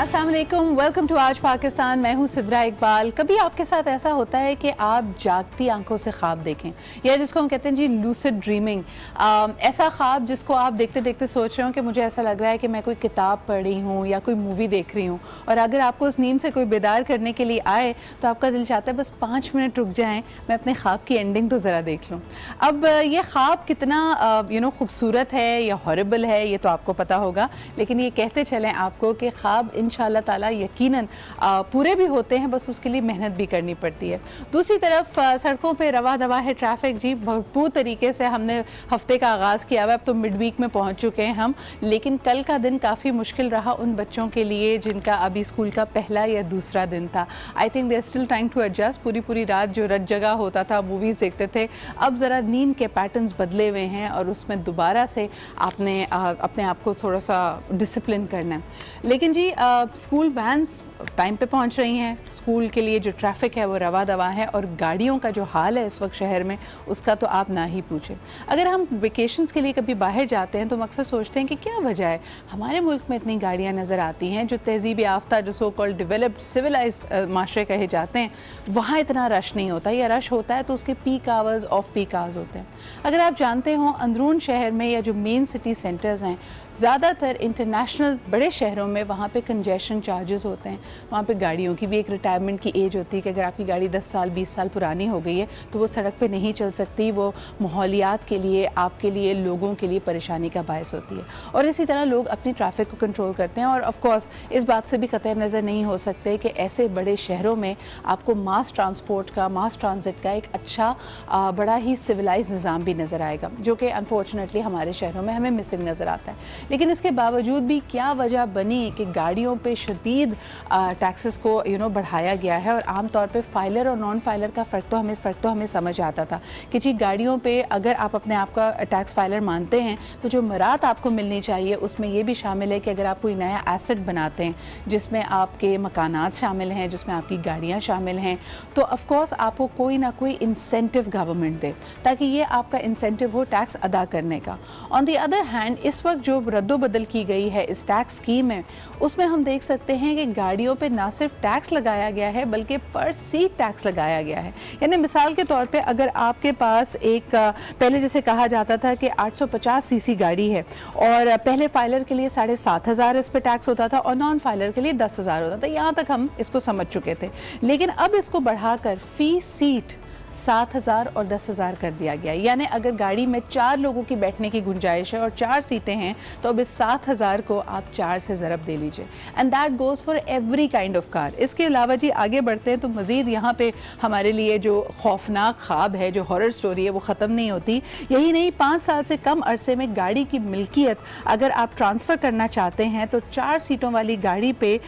अस्सलाम वालेकुम, welcome to आज पाकिस्तान। मैं हूँ सिद्रा इकबाल। कभी आपके साथ ऐसा होता है कि आप जागती आंखों से ख्वाब देखें, या जिसको हम कहते हैं जी लूसिड ड्रीमिंग, ऐसा ख्वाब जिसको आप देखते देखते सोच रहे हो कि मुझे ऐसा लग रहा है कि मैं कोई किताब पढ़ रही हूँ या कोई मूवी देख रही हूँ, और अगर आपको उस नींद से कोई बेदार करने के लिए आए तो आपका दिल चाहता है बस 5 मिनट रुक जाएँ, मैं अपने ख्वाब की एंडिंग तो ज़रा देख लूँ। अब ये ख्वाब कितना खूबसूरत है या हॉरिबल है ये तो आपको पता होगा, लेकिन ये कहते चलें आपको कि ख्वाब इंशाअल्लाह ताला यकीनन पूरे भी होते हैं, बस उसके लिए मेहनत भी करनी पड़ती है। दूसरी तरफ सड़कों पे रवा दवा है ट्रैफिक जी, भरपूर तरीके से हमने हफ्ते का आगाज़ किया हुआ, अब तो मिड वीक में पहुंच चुके हैं हम, लेकिन कल का दिन काफ़ी मुश्किल रहा उन बच्चों के लिए जिनका अभी स्कूल का पहला या दूसरा दिन था। I think they are still trying to adjust. पूरी रात जो रत जगह होता था, मूवीज़ देखते थे, अब ज़रा नींद के पैटर्न्स बदले हुए हैं और उसमें दोबारा से आपने अपने आप को थोड़ा सा डिसिप्लिन करना है। लेकिन जी स्कूल वैन्स टाइम पे पहुंच रही हैं, स्कूल के लिए जो ट्रैफिक है वो रवा दवा है, और गाड़ियों का जो हाल है इस वक्त शहर में उसका तो आप ना ही पूछें। अगर हम वेकेशंस के लिए कभी बाहर जाते हैं तो हम अक्सर सोचते हैं कि क्या वजह है हमारे मुल्क में इतनी गाड़ियाँ नज़र आती हैं, जो तहजीब याफ्ता जो सो कॉल्ड डेवलप्ड सिविलाइज्ड माशरे कहे जाते हैं, वहाँ इतना रश नहीं होता, या रश होता है तो उसके peak hours off peak hours होते हैं। अगर आप जानते हो अंदरून शहर में या जो मेन सिटी सेंटर्स हैं, ज़्यादातर इंटरनेशनल बड़े शहरों में वहाँ पे कंजेशन चार्जेस होते हैं, वहाँ पे गाड़ियों की भी एक रिटायरमेंट की एज होती है कि अगर आपकी गाड़ी 10 साल 20 साल पुरानी हो गई है तो वो सड़क पे नहीं चल सकती, वो माहौलियात के लिए, आपके लिए, लोगों के लिए परेशानी का बायस होती है। और इसी तरह लोग अपनी ट्रैफिक को कंट्रोल करते हैं, और ऑफ कोर्स इस बात से भी कतई नज़र नहीं हो सकते कि ऐसे बड़े शहरों में आपको मास ट्रांसपोर्ट का, मास ट्रांजिट का एक अच्छा बड़ा ही सिविलाइज निज़ाम भी नज़र आएगा, जो कि अनफॉर्चुनेटली हमारे शहरों में हमें मिसिंग नज़र आता है। लेकिन इसके बावजूद भी क्या वजह बनी कि गाड़ियों पे शदीद टैक्सेस को बढ़ाया गया है, और आम तौर पे फाइलर और नॉन फाइलर का फ़र्क तो हमें समझ आता था कि जी गाड़ियों पे अगर आप अपने आप का टैक्स फाइलर मानते हैं तो जो मरात आपको मिलनी चाहिए उसमें ये भी शामिल है कि अगर आप कोई नया एसेट बनाते हैं जिसमें आपके मकानात शामिल हैं, जिसमें आपकी गाड़ियाँ शामिल हैं, तो ऑफकोर्स आपको कोई ना कोई इंसेंटिव गवर्नमेंट दे ताकि ये आपका इंसेंटिव हो टैक्स अदा करने का। ऑन दी अदर हैंड इस वक्त जो रद्दोबदल की गई है इस टैक्स स्कीम में, उसमें हम देख सकते हैं कि गाड़ियों पे ना सिर्फ टैक्स लगाया गया है बल्कि पर सीट टैक्स लगाया गया है। यानी मिसाल के तौर पे अगर आपके पास एक पहले जैसे कहा जाता था कि 850 सीसी गाड़ी है और पहले फाइलर के लिए 7,500 इस पे टैक्स होता था और नॉन फाइलर के लिए 10,000 होता था, यहाँ तक हम इसको समझ चुके थे। लेकिन अब इसको बढ़ाकर फी सीट 7,000 और 10,000 कर दिया गया। यानी अगर गाड़ी में 4 लोगों की बैठने की गुंजाइश है और 4 सीटें हैं तो अब इस 7,000 को आप 4 से ज़रब दे लीजिए, and that goes for every kind of car. इसके अलावा जी आगे बढ़ते हैं तो मज़ीद यहाँ पे हमारे लिए जो खौफनाक ख्वाब है, जो हॉरर स्टोरी है, वो ख़त्म नहीं होती। यही नहीं, 5 साल से कम अरसे में गाड़ी की मिल्कियत अगर आप ट्रांसफ़र करना चाहते हैं तो 4 सीटों वाली गाड़ी पे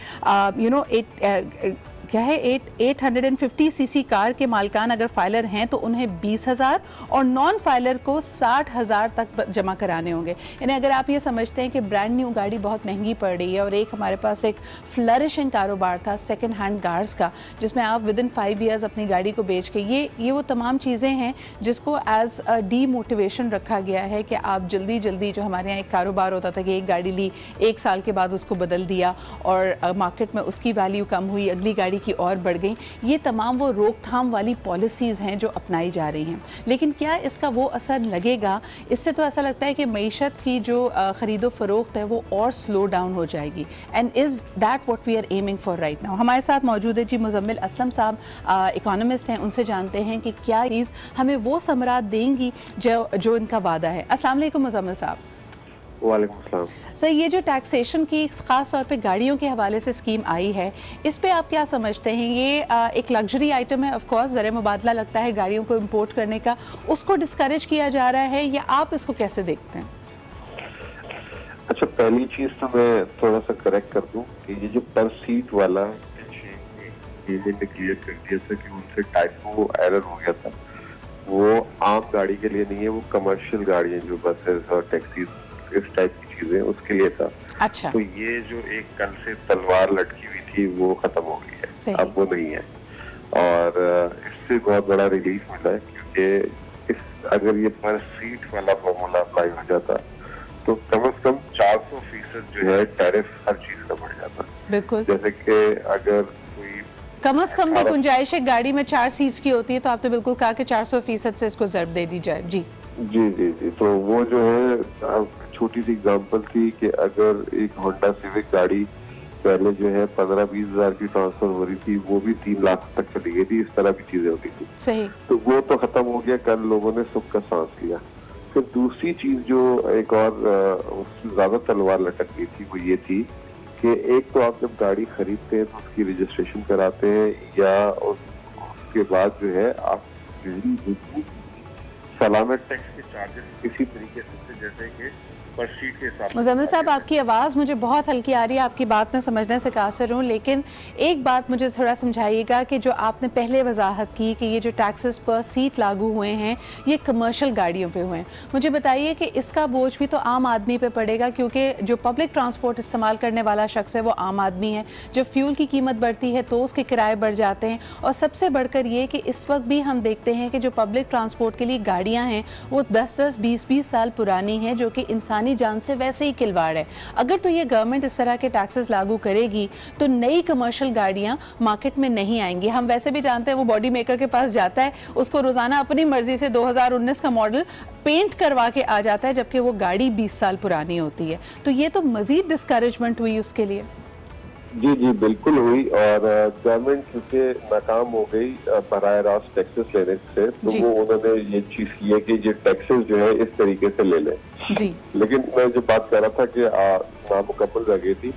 क्या है 850 सीसी कार के मालिकान अगर फाइलर हैं तो उन्हें 20,000 और नॉन फाइलर को 60,000 तक जमा कराने होंगे। यानी अगर आप ये समझते हैं कि ब्रांड न्यू गाड़ी बहुत महंगी पड़ रही है, और एक हमारे पास एक फ्लरिशिंग कारोबार था सेकंड हैंड कार्स का, जिसमें आप विद इन 5 ईयर्स अपनी गाड़ी को बेच के, ये वो तमाम चीज़ें हैं जिसको एज अ डी मोटिवेशन रखा गया है कि आप जल्दी जो हमारे यहाँ एक कारोबार होता था कि एक गाड़ी ली, 1 साल के बाद उसको बदल दिया और मार्केट में उसकी वैल्यू कम हुई, अगली गाड़ी की और बढ़ गई। ये तमाम वो रोकथाम वाली पॉलिसीज़ हैं जो अपनाई जा रही हैं, लेकिन क्या इसका वो असर लगेगा? इससे तो ऐसा लगता है कि मईशत की जो ख़रीदो फ़रोख्त है वो और स्लो डाउन हो जाएगी, and is that what we are aiming for right now. हमारे साथ मौजूद है जी मुज़म्मिल अस्लम साहब, इकोनॉमिस्ट हैं, उनसे जानते हैं कि क्या चीज़ हमें वो समरात देंगी जो इनका वादा है। अस्सलाम वालेकुम मुज़म्मिल साहब। वालेकुम अस्सलाम। सर, ये जो टैक्सेशन की ख़ास तौर पे गाड़ियों के हवाले से स्कीम आई है, इस पे आप क्या समझते हैं? ये एक लग्जरी आइटम है, ऑफ कोर्स ज़र मुबादला लगता है गाड़ियों को इंपोर्ट करने का, उसको डिस्करेज किया जा रहा है, या आप इसको कैसे देखते हैं? अच्छा, पहली चीज़ तो मैं थोड़ा सा करेक्ट कर दूं कि ये जो पर सीट वाला क्लियर कर दिया था कि उनसे टाइपो एरर हो गया था, वो आम गाड़ी के लिए नहीं है, वो कमर्शियल गाड़ियाँ जो बसेस और टैक्सीज इस टाइप की चीजें उसके लिए था। अच्छा। तो ये जो एक कल से तलवार लटकी हुई थी वो खत्म हो गई है, अब वो नहीं है, और इससे बहुत बड़ा रिलीफ मिला है, क्योंकि अगर ये पर सीट वाला फॉर्मूला अप्लाई हो जाता तो कम से कम 400% जो है टैरिफ हर चीज का बढ़ जाता। बिल्कुल। जैसे कि अगर कोई कम से कम भी गुंजाइश है, गाड़ी में 4 सीट्स की होती है, तो आपने बिल्कुल कहा कि 400% से इसको ज़र्ब दे दी जाए। जी जी जी जी। तो वो जो है छोटी सी एग्जांपल थी कि अगर एक होंडा सिविक गाड़ी पहले जो है 15-20 हजार की ट्रांसफर हो रही थी, वो भी 3 लाख तक चली गई थी, इस तरह की चीजें होती थी। सही। तो वो तो खत्म हो गया, कल लोगों ने सुख का सांस लिया। फिर दूसरी चीज जो एक और उससे ज्यादा तलवार लटक गई थी, वो ये थी कि एक तो आप जब गाड़ी खरीदते हैं तो उसकी रजिस्ट्रेशन कराते हैं, या उसके बाद जो है आप सालाना टैक्स के चार्जेस इसी तरीके से जैसे कि पर सीट के हिसाब से। मुज़म्मिल साहब, आपकी आवाज़ मुझे बहुत हल्की आ रही है, आपकी बात में समझने से कासिर हूँ, लेकिन एक बात मुझे थोड़ा समझाइएगा कि जो आपने पहले वजाहत की कि ये जो टैक्सेस पर सीट लागू हुए हैं ये कमर्शियल गाड़ियों पे हुए हैं, मुझे बताइए कि इसका बोझ भी तो आम आदमी पे पड़ेगा, क्योंकि जो पब्लिक ट्रांसपोर्ट इस्तेमाल करने वाला शख्स है वो आम आदमी है। जब फ्यूल की कीमत बढ़ती है तो उसके किराए बढ़ जाते हैं, और सबसे बढ़कर ये कि इस वक्त भी हम देखते हैं कि जो पब्लिक ट्रांसपोर्ट के लिए गाड़ियाँ हैं वो 10-10, 20-20 साल पुरानी हैं, जो कि इंसानी जान से वैसे ही खिलवाड़ है। अगर तो ये गवर्नमेंट इस तरह के टैक्सेस लागू करेगी तो नई कमर्शियल गाड़ियां मार्केट में नहीं आएंगी। हम वैसे भी जानते हैं वो बॉडी मेकर के पास जाता है, उसको रोजाना अपनी मर्जी से 2019 का मॉडल पेंट करवा के आ जाता है, जबकि वो गाड़ी 20 साल पुरानी होती है। तो ये तो मजीद डिस्करेजमेंट हुई उसके लिए। जी जी बिल्कुल हुई, और गवर्नमेंट क्योंकि नाकाम हो गई बराह रास्त टैक्सेस लेने से, तो वो उन्होंने ये चीज की है कि ये टैक्सेस जो है इस तरीके से ले लें। जी। लेकिन मैं जो बात कर रहा था कि नामुकम्मल रह गई थी,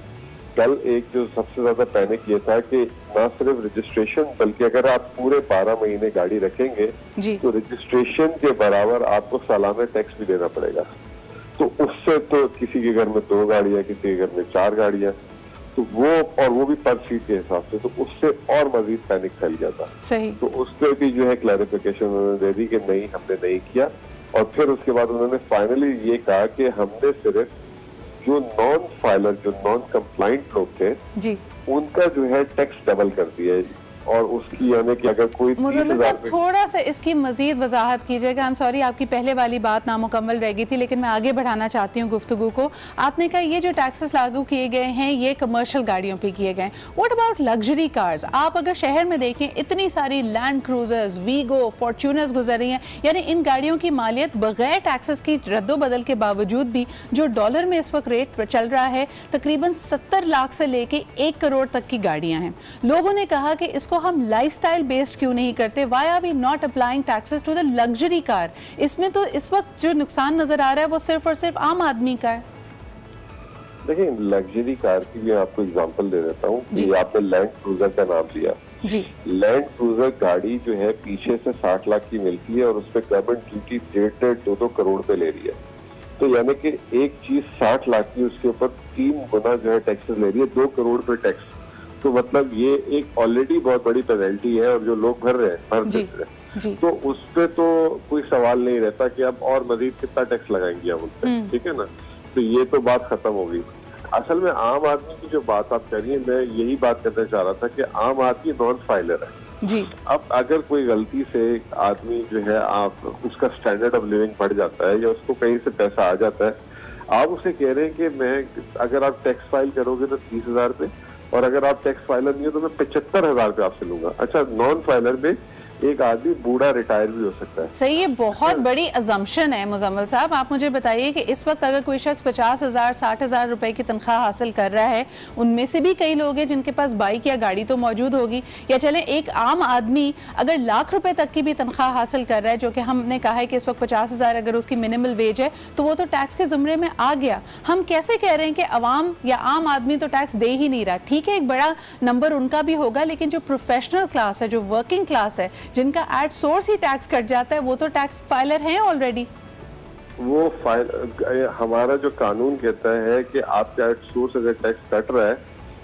कल एक जो सबसे ज्यादा पैनिक ये था कि ना सिर्फ रजिस्ट्रेशन बल्कि अगर आप पूरे 12 महीने गाड़ी रखेंगे तो रजिस्ट्रेशन के बराबर आपको सालाना टैक्स भी देना पड़ेगा। तो उससे तो किसी के घर में 2 गाड़ियां, किसी के घर में 4 गाड़ियां, तो वो भी पर सीट के हिसाब से, तो उससे और मजीद पैनिक फैल गया था। सही। तो उससे भी जो है क्लैरिफिकेशन उन्होंने दे दी कि नहीं, हमने नहीं किया। और फिर उसके बाद उन्होंने फाइनली ये कहा कि हमने सिर्फ जो नॉन फाइलर, जो नॉन कंप्लाइंट लोग थे जी, उनका जो है टैक्स डबल कर दिया है। और उसकी यानी कि अगर कोई मुज़म्मिल साहब थोड़ा सा इसकी मजीद वजाहत कीजिएगा। I'm सॉरी, आपकी पहले वाली बात नामुकम्मल रह गई थी, लेकिन मैं आगे बढ़ाना चाहती हूँ गुफ्तगू को। आपने कहा ये जो टैक्सेस लागू किए गए हैं ये कमर्शियल गाड़ियों पे किए गए हैं। What about luxury cars? आप अगर शहर में देखें इतनी सारी लैंड क्रूजर्स, वीगो, फॉर्च्यूनर्स गुजर रही हैं, यानी इन गाड़ियों की मालियत बगैर टैक्सेस की रद्दोबदल के बावजूद भी जो डॉलर में इस वक्त रेट चल रहा है तकरीबन 70 लाख से लेके 1 करोड़ तक की गाड़ियाँ हैं। लोगों ने कहा कि इसको हम लाइफस्टाइल बेस्ड क्यों नहीं करते? Why are we not applying taxes to the luxury car? इसमें तो इस वक्त जो नुकसान नजर आ रहा है वो सिर्फ और सिर्फ आम आदमी का है। देखिए, लग्जरी कार की मैं आपको एग्जांपल दे देता हूँ कि आपने लैंड क्रूजर का नाम लिया जी। लैंड क्रूजर गाड़ी जो है पीछे से 60 लाख की मिलती है और उस पर गवर्नमेंट ड्यूटी 1.5-2 करोड़ पे ले रही है। तो यानी कि एक चीज 60 लाख की, उसके ऊपर 3 गुना जो है टैक्सेस ले रही है, 2 करोड़ पे टैक्स। तो मतलब ये एक ऑलरेडी बहुत बड़ी पेनल्टी है, और जो लोग भर रहे हैं तो उस पे तो कोई सवाल नहीं रहता कि अब और मजीद कितना टैक्स लगाएंगे हम उन पे, ठीक है ना। तो ये तो बात खत्म हो गई। असल में आम आदमी की जो बात आप कर रही है, मैं यही बात करना चाह रहा था कि आम आदमी नॉन फाइलर है जी। अब अगर कोई गलती से आदमी जो है आप उसका स्टैंडर्ड ऑफ लिविंग बढ़ जाता है या उसको कहीं से पैसा आ जाता है, आप उसे कह रहे हैं कि मैं अगर आप टैक्स फाइल करोगे तो 30,000 पे, और अगर आप टैक्स फाइलर नहीं हो तो मैं 75,000 पे आपसे लूंगा। अच्छा, नॉन फाइलर में एक आदमी बूढ़ा रिटायर भी हो सकता है। सही, ये बहुत बड़ी अजम्पशन है मुज़म्मिल साहब। आप मुझे बताइए कि इस वक्त अगर कोई शख्स 50,000 60,000 रुपए की तनख्वाह हासिल कर रहा है, उनमें से भी कई लोग हैं जिनके पास बाइक या गाड़ी तो मौजूद होगी, या चलें एक आम आदमी अगर लाख रुपए तक की भी तनख्वाह हासिल कर रहा है, जो कि हमने कहा है कि इस वक्त 50,000 अगर उसकी मिनिमल वेज है तो वो तो टैक्स के जुमरे में आ गया। हम कैसे कह रहे हैं कि अवाम या आम आदमी तो टैक्स दे ही नहीं रहा? ठीक है, एक बड़ा नंबर उनका भी होगा, लेकिन जो प्रोफेशनल क्लास है, जो वर्किंग क्लास है, जिनका at source he tax cut जाता है, वो तो टैक्स फाइलर हैं ऑलरेडी। वो हमारा जो कानून कहता है कि आपका एट सोर्स अगर टैक्स कट रहा है,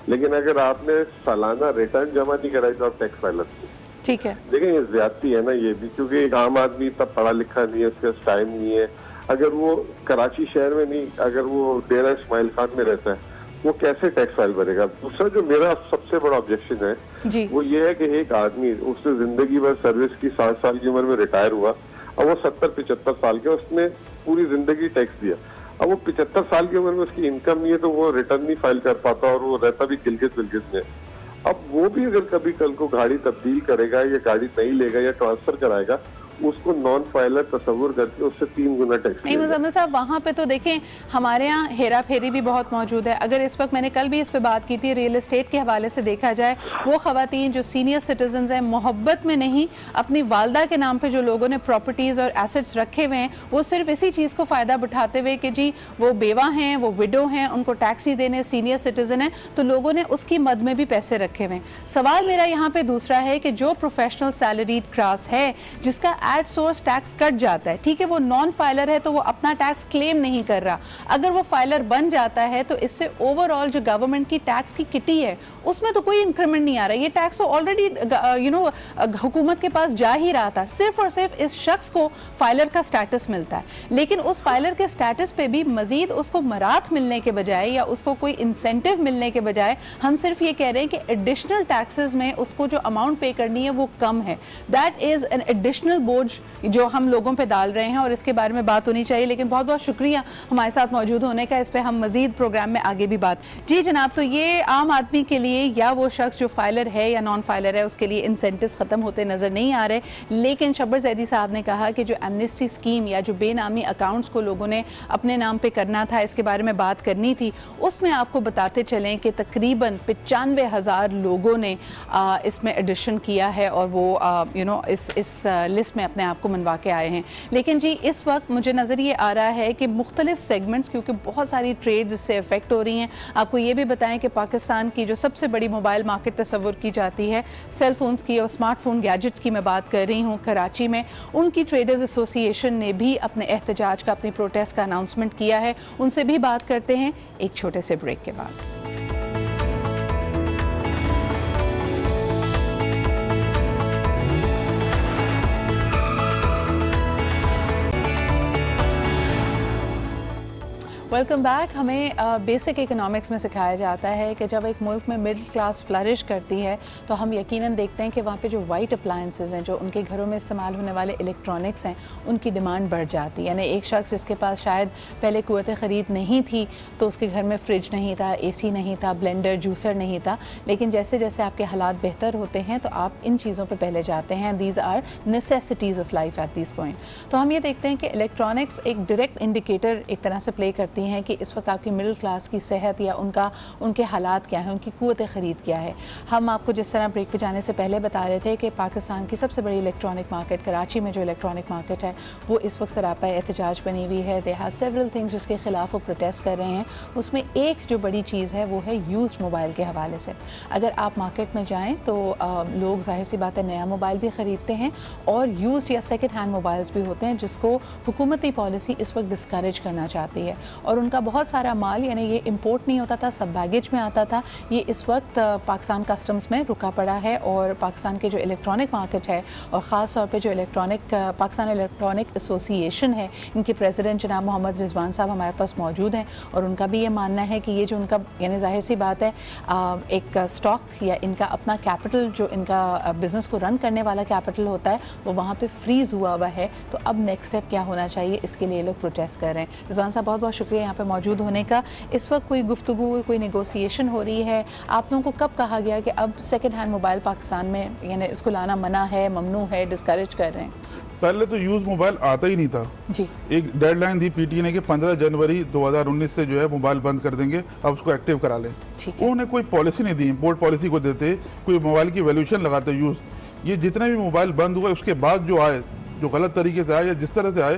लेकिन अगर आपने सालाना रिटर्न जमा नहीं कराई तो आप टैक्स फाइलर थे, ठीक है। लेकिन ये ज्यादती है ना ये भी, क्योंकि एक आम आदमी तब पढ़ा लिखा नहीं है, उसके पास टाइम नहीं है। अगर वो कराची शहर में नहीं, अगर वो डेरा इस्माइल खान में रहता है, वो कैसे टैक्स फाइल भरेगा? दूसरा जो मेरा सबसे बड़ा ऑब्जेक्शन है वो ये है कि एक आदमी, उसने जिंदगी भर सर्विस की, 60 साल की उम्र में रिटायर हुआ, और वो 70-75 साल के, उसने पूरी जिंदगी टैक्स दिया। अब वो 75 साल की उम्र में उसकी इनकम नहीं है तो वो रिटर्न नहीं फाइल कर पाता और वो रहता भी गिलगित विलगित में। अब वो भी अगर कभी कल को गाड़ी तब्दील करेगा या गाड़ी नहीं लेगा या ट्रांसफर कराएगा, उसको नॉन फाइलर तस्वुर करके उससे 3 गुना टैक्स। नहीं मुजम्मिल साहब, वहाँ पे तो देखें हमारे यहाँ हेरा फेरी भी बहुत मौजूद है। अगर इस वक्त, मैंने कल भी इस पे बात की थी, रियल एस्टेट के हवाले से देखा जाए, वो ख़वातीन जो सीनियर सिटीजन हैं, मोहब्बत में नहीं, अपनी वालदा के नाम पे जो लोगों ने प्रॉपर्टीज़ और एसेट्स रखे हुए हैं, वो सिर्फ इसी चीज़ को फ़ायदा उठाते हुए कि जी वो बेवा हैं, वो विडो हैं, उनको टैक्स नहीं देने, सीनियर सिटीजन हैं, तो लोगों ने उसकी मद में भी पैसे रखे हुए हैं। सवाल मेरा यहाँ पर दूसरा है कि जो प्रोफेशनल सैलरीड क्लास है जिसका एट सोर्स टैक्स कट जाता है, ठीक है, वो नॉन फाइलर है तो वो अपना टैक्स क्लेम नहीं कर रहा, अगर वो फाइलर बन जाता है तो इससे ओवरऑल जो गवर्नमेंट की टैक्स की किटी है उसमें तो कोई इंक्रीमेंट नहीं आ रहा। ये टैक्स तो ऑलरेडी हुकूमत के पास जा ही रहा था, सिर्फ और सिर्फ इस शख्स को फाइलर का स्टेटस मिलता है। लेकिन उस फाइलर के स्टेटस पे भी मजीद उसको मरात मिलने के बजाय या उसको कोई इंसेंटिव मिलने के बजाय हम सिर्फ ये कह रहे हैं कि एडिशनल टैक्सेस में उसको जो अमाउंट पे करनी है वो कम है। दैट इज़ एन एडिशनल बोझ जो हम लोगों पे डाल रहे हैं और इसके बारे में बात होनी चाहिए। लेकिन बहुत बहुत शुक्रिया हमारे साथ मौजूद होने का, इस पे हम मजीद प्रोग्राम में आगे भी बात। जी जनाब, तो ये आम आदमी के लिए या वो शख्स जो फाइलर है या नॉन फाइलर है उसके लिए इंसेंटिव्स ख़त्म होते नज़र नहीं आ रहे। लेकिन शब्बर जैदी साहब ने कहा कि जो एमनेस्टी स्कीम या जो बेनामी अकाउंट्स को लोगों ने अपने नाम पर करना था, इसके बारे में बात करनी थी, उसमें आपको बताते चलें कि तकरीबन 95,000 लोगों ने इसमें एडिशन किया है और वो इस लिस्ट में अपने आप को मनवा के आए हैं। लेकिन जी इस वक्त मुझे नज़र ये आ रहा है कि मुख्तलिफ सेगमेंट्स, क्योंकि बहुत सारी ट्रेड्स इससे अफेक्ट हो रही हैं। आपको ये भी बताएं कि पाकिस्तान की जो सबसे बड़ी मोबाइल मार्केट तस्वुर की जाती है, सेल फोन्स की और स्मार्टफोन गैजेट्स की मैं बात कर रही हूँ, कराची में उनकी ट्रेडर्स एसोसिएशन ने भी अपने एहतजाज का, अपनी प्रोटेस्ट का अनाउंसमेंट किया है। उनसे भी बात करते हैं एक छोटे से ब्रेक के बाद। Welcome back. हमें बेसिक इकोनॉमिक्स में सिखाया जाता है कि जब एक मुल्क में मिडिल क्लास फ्लरिश करती है तो हम यकीनन देखते हैं कि वहाँ पे जो वाइट अप्लायंसेस हैं, जो उनके घरों में इस्तेमाल होने वाले इलेक्ट्रॉनिक्स हैं, उनकी डिमांड बढ़ जाती है। यानी एक शख्स जिसके पास शायद पहले क़ुव्वत ख़रीद नहीं थी तो उसके घर में फ्रिज नहीं था, AC नहीं था, ब्लेंडर, जूसर नहीं था, लेकिन जैसे जैसे आपके हालात बेहतर होते हैं तो आप इन चीज़ों पर पहले जाते हैं। These are necessities of life at this point. तो हम ये देखते हैं कि इलेक्ट्रॉनिक्स एक डायरेक्ट इंडिकेटर एक तरह से प्ले करती हैं कि इस वक्त आपकी मिडिल क्लास की सेहत या उनके हालात क्या हैं, उनकी क़ुव्वत ख़रीद क्या है। हम आपको जिस तरह ब्रेक पे जाने से पहले बता रहे थे कि पाकिस्तान की सबसे बड़ी इलेक्ट्रॉनिक मार्केट, कराची में जो इलेक्ट्रॉनिक मार्केट है, वो इस वक्त सरापा एहतजाज बनी हुई है। दे हैव सेवरल थिंग्स जिसके ख़िलाफ़ वो प्रोटेस्ट कर रहे हैं। उसमें एक जो बड़ी चीज़ है वो है यूज्ड मोबाइल के हवाले से। अगर आप मार्केट में जाएँ तो लोग ज़ाहिर सी बात है नया मोबाइल भी ख़रीदते हैं और यूज्ड या सेकेंड हैंड मोबाइल्स भी होते हैं, जिसको हुकूमती पॉलिसी इस वक्त डिस्करेज करना चाहती है। और उनका बहुत सारा माल, यानी ये इंपोर्ट नहीं होता था, सब बैगेज में आता था, ये इस वक्त पाकिस्तान कस्टम्स में रुका पड़ा है। और पाकिस्तान के जो इलेक्ट्रॉनिक मार्केट है और ख़ास तौर पे जो पाकिस्तान इलेक्ट्रॉनिक एसोसिएशन है, इनके प्रेसिडेंट जनाब मोहम्मद रिजवान साहब हमारे पास मौजूद हैं और उनका भी ये मानना है कि ये जो उनका, यानी ज़ाहिर सी बात है, एक स्टॉक या इनका अपना कैपिटल, जो इनका बिज़नेस को रन करने वाला कैपिटल होता है, वो वहाँ पर फ्रीज़ हुआ हुआ है। तो अब नेक्स्ट स्टेप क्या होना चाहिए, इसके लिए लोग प्रोटेस्ट कर रहे हैं। रिजवान साहब बहुत बहुत शुक्रिया यहाँ पर मौजूद होने का। इस वक्त कोई गुफ्तगू, कोई नेगोशिएशन हो रही है? आप लोगों को कब कहा गया कि अब सेकेंड हैंड मोबाइल पाकिस्तान में, यानी इसको लाना मना है, ममनू है, डिस्करेज कर रहे हैं? पहले तो यूज मोबाइल आता ही नहीं था जी। एक डेडलाइन थी PTE ने कि 15 जनवरी 2019 से जो है मोबाइल बंद कर देंगे, अब उसको एक्टिव करा लें। उन्होंने कोई पॉलिसी नहीं दी, इम्पोर्ट पॉलिसी को देते, कोई मोबाइल की वैल्यूएशन लगाते यूज। ये जितने भी मोबाइल बंद हुए उसके बाद जो आए, जो गलत तरीके से आए या जिस तरह से आए,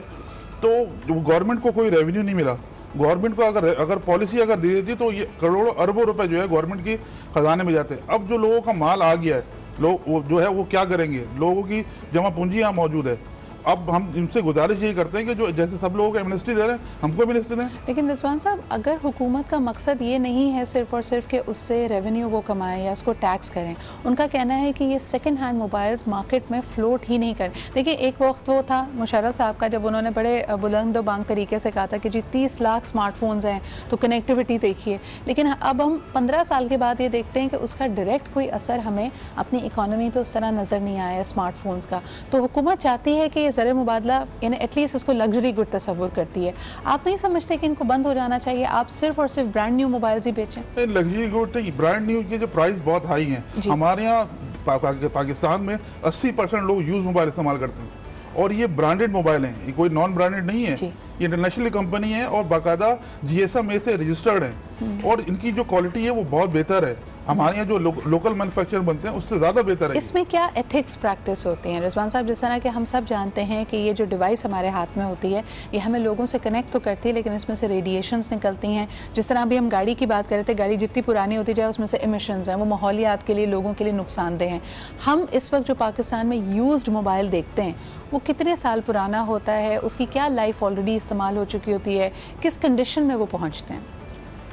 तो गवर्नमेंट को कोई रेवेन्यू नहीं मिला। गवर्नमेंट को अगर पॉलिसी अगर दे देती तो ये करोड़ों अरबों रुपए जो है गवर्नमेंट की खजाने में जाते हैं। अब जो लोगों का माल आ गया है, लोग जो है वो क्या करेंगे? लोगों की जमा पूंजी यहाँ मौजूद है। अब हम इनसे गुजारिश यही करते हैं कि जो जैसे सब लोगों को एमनेस्टी दे रहे हैं, हमको भी एमनेस्टी दें। लेकिन रिजवान साहब, अगर हुकूमत का मकसद ये नहीं है सिर्फ और सिर्फ कि उससे रेवेन्यू वो कमाएं या उसको टैक्स करें, उनका कहना है कि ये सेकंड हैंड मोबाइल्स मार्केट में फ्लोट ही नहीं करें। देखिए, एक वक्त वो था मुशर्रफ साहब का, जब उन्होंने बड़े बुलंद बांग तरीके से कहा था कि जी 30 लाख स्मार्टफोन्स हैं तो कनेक्टिविटी देखिए। लेकिन अब हम 15 साल के बाद ये देखते हैं कि उसका डायरेक्ट कोई असर हमें अपनी इकॉनमी पर उस तरह नज़र नहीं आया स्मार्टफोन्स का। तो हुकूमत चाहती है कि ज़र मुबादला यानी एटलीस्ट इसको लग्जरी गुड तस्वुर करती है। आप नहीं समझते कि इनको बंद हो जाना चाहिए, आप सिर्फ और सिर्फ ब्रांड न्यू मोबाइल ही बेचें? लग्जरी गुड नहीं, ब्रांड न्यू के जो प्राइस बहुत हाई हैं। हमारे यहाँ पाकिस्तान में 80% लोग यूज मोबाइल इस्तेमाल करते हैं और ये ब्रांडेड मोबाइल हैं, ये कोई नॉन ब्रांडेड नहीं है, ये इंटरनेशनल कंपनी है और बाकायदा GSM से रजिस्टर्ड है और इनकी जो क्वालिटी है वो बहुत बेहतर है। हमारे यहाँ जो लोकल मैन्युफैक्चर बनते हैं उससे ज़्यादा बेहतर है। इसमें क्या एथिक्स प्रैक्टिस होती हैं रिजवान साहब? जिस तरह के हम सब जानते हैं कि ये जो डिवाइस हमारे हाथ में होती है ये हमें लोगों से कनेक्ट तो करती है, लेकिन इसमें से रेडिएशंस निकलती हैं। जिस तरह अभी हम गाड़ी की बात कर रहे थे, गाड़ी जितनी पुरानी होती जाए उसमें से इमिशंस हैं, वो माहौलियात के लिए, लोगों के लिए नुकसानदेह हैं। हम इस वक्त जो पाकिस्तान में यूज्ड मोबाइल देखते हैं वो कितने साल पुराना होता है, उसकी क्या लाइफ ऑलरेडी इस्तेमाल हो चुकी होती है, किस कंडीशन में वो पहुँचते हैं?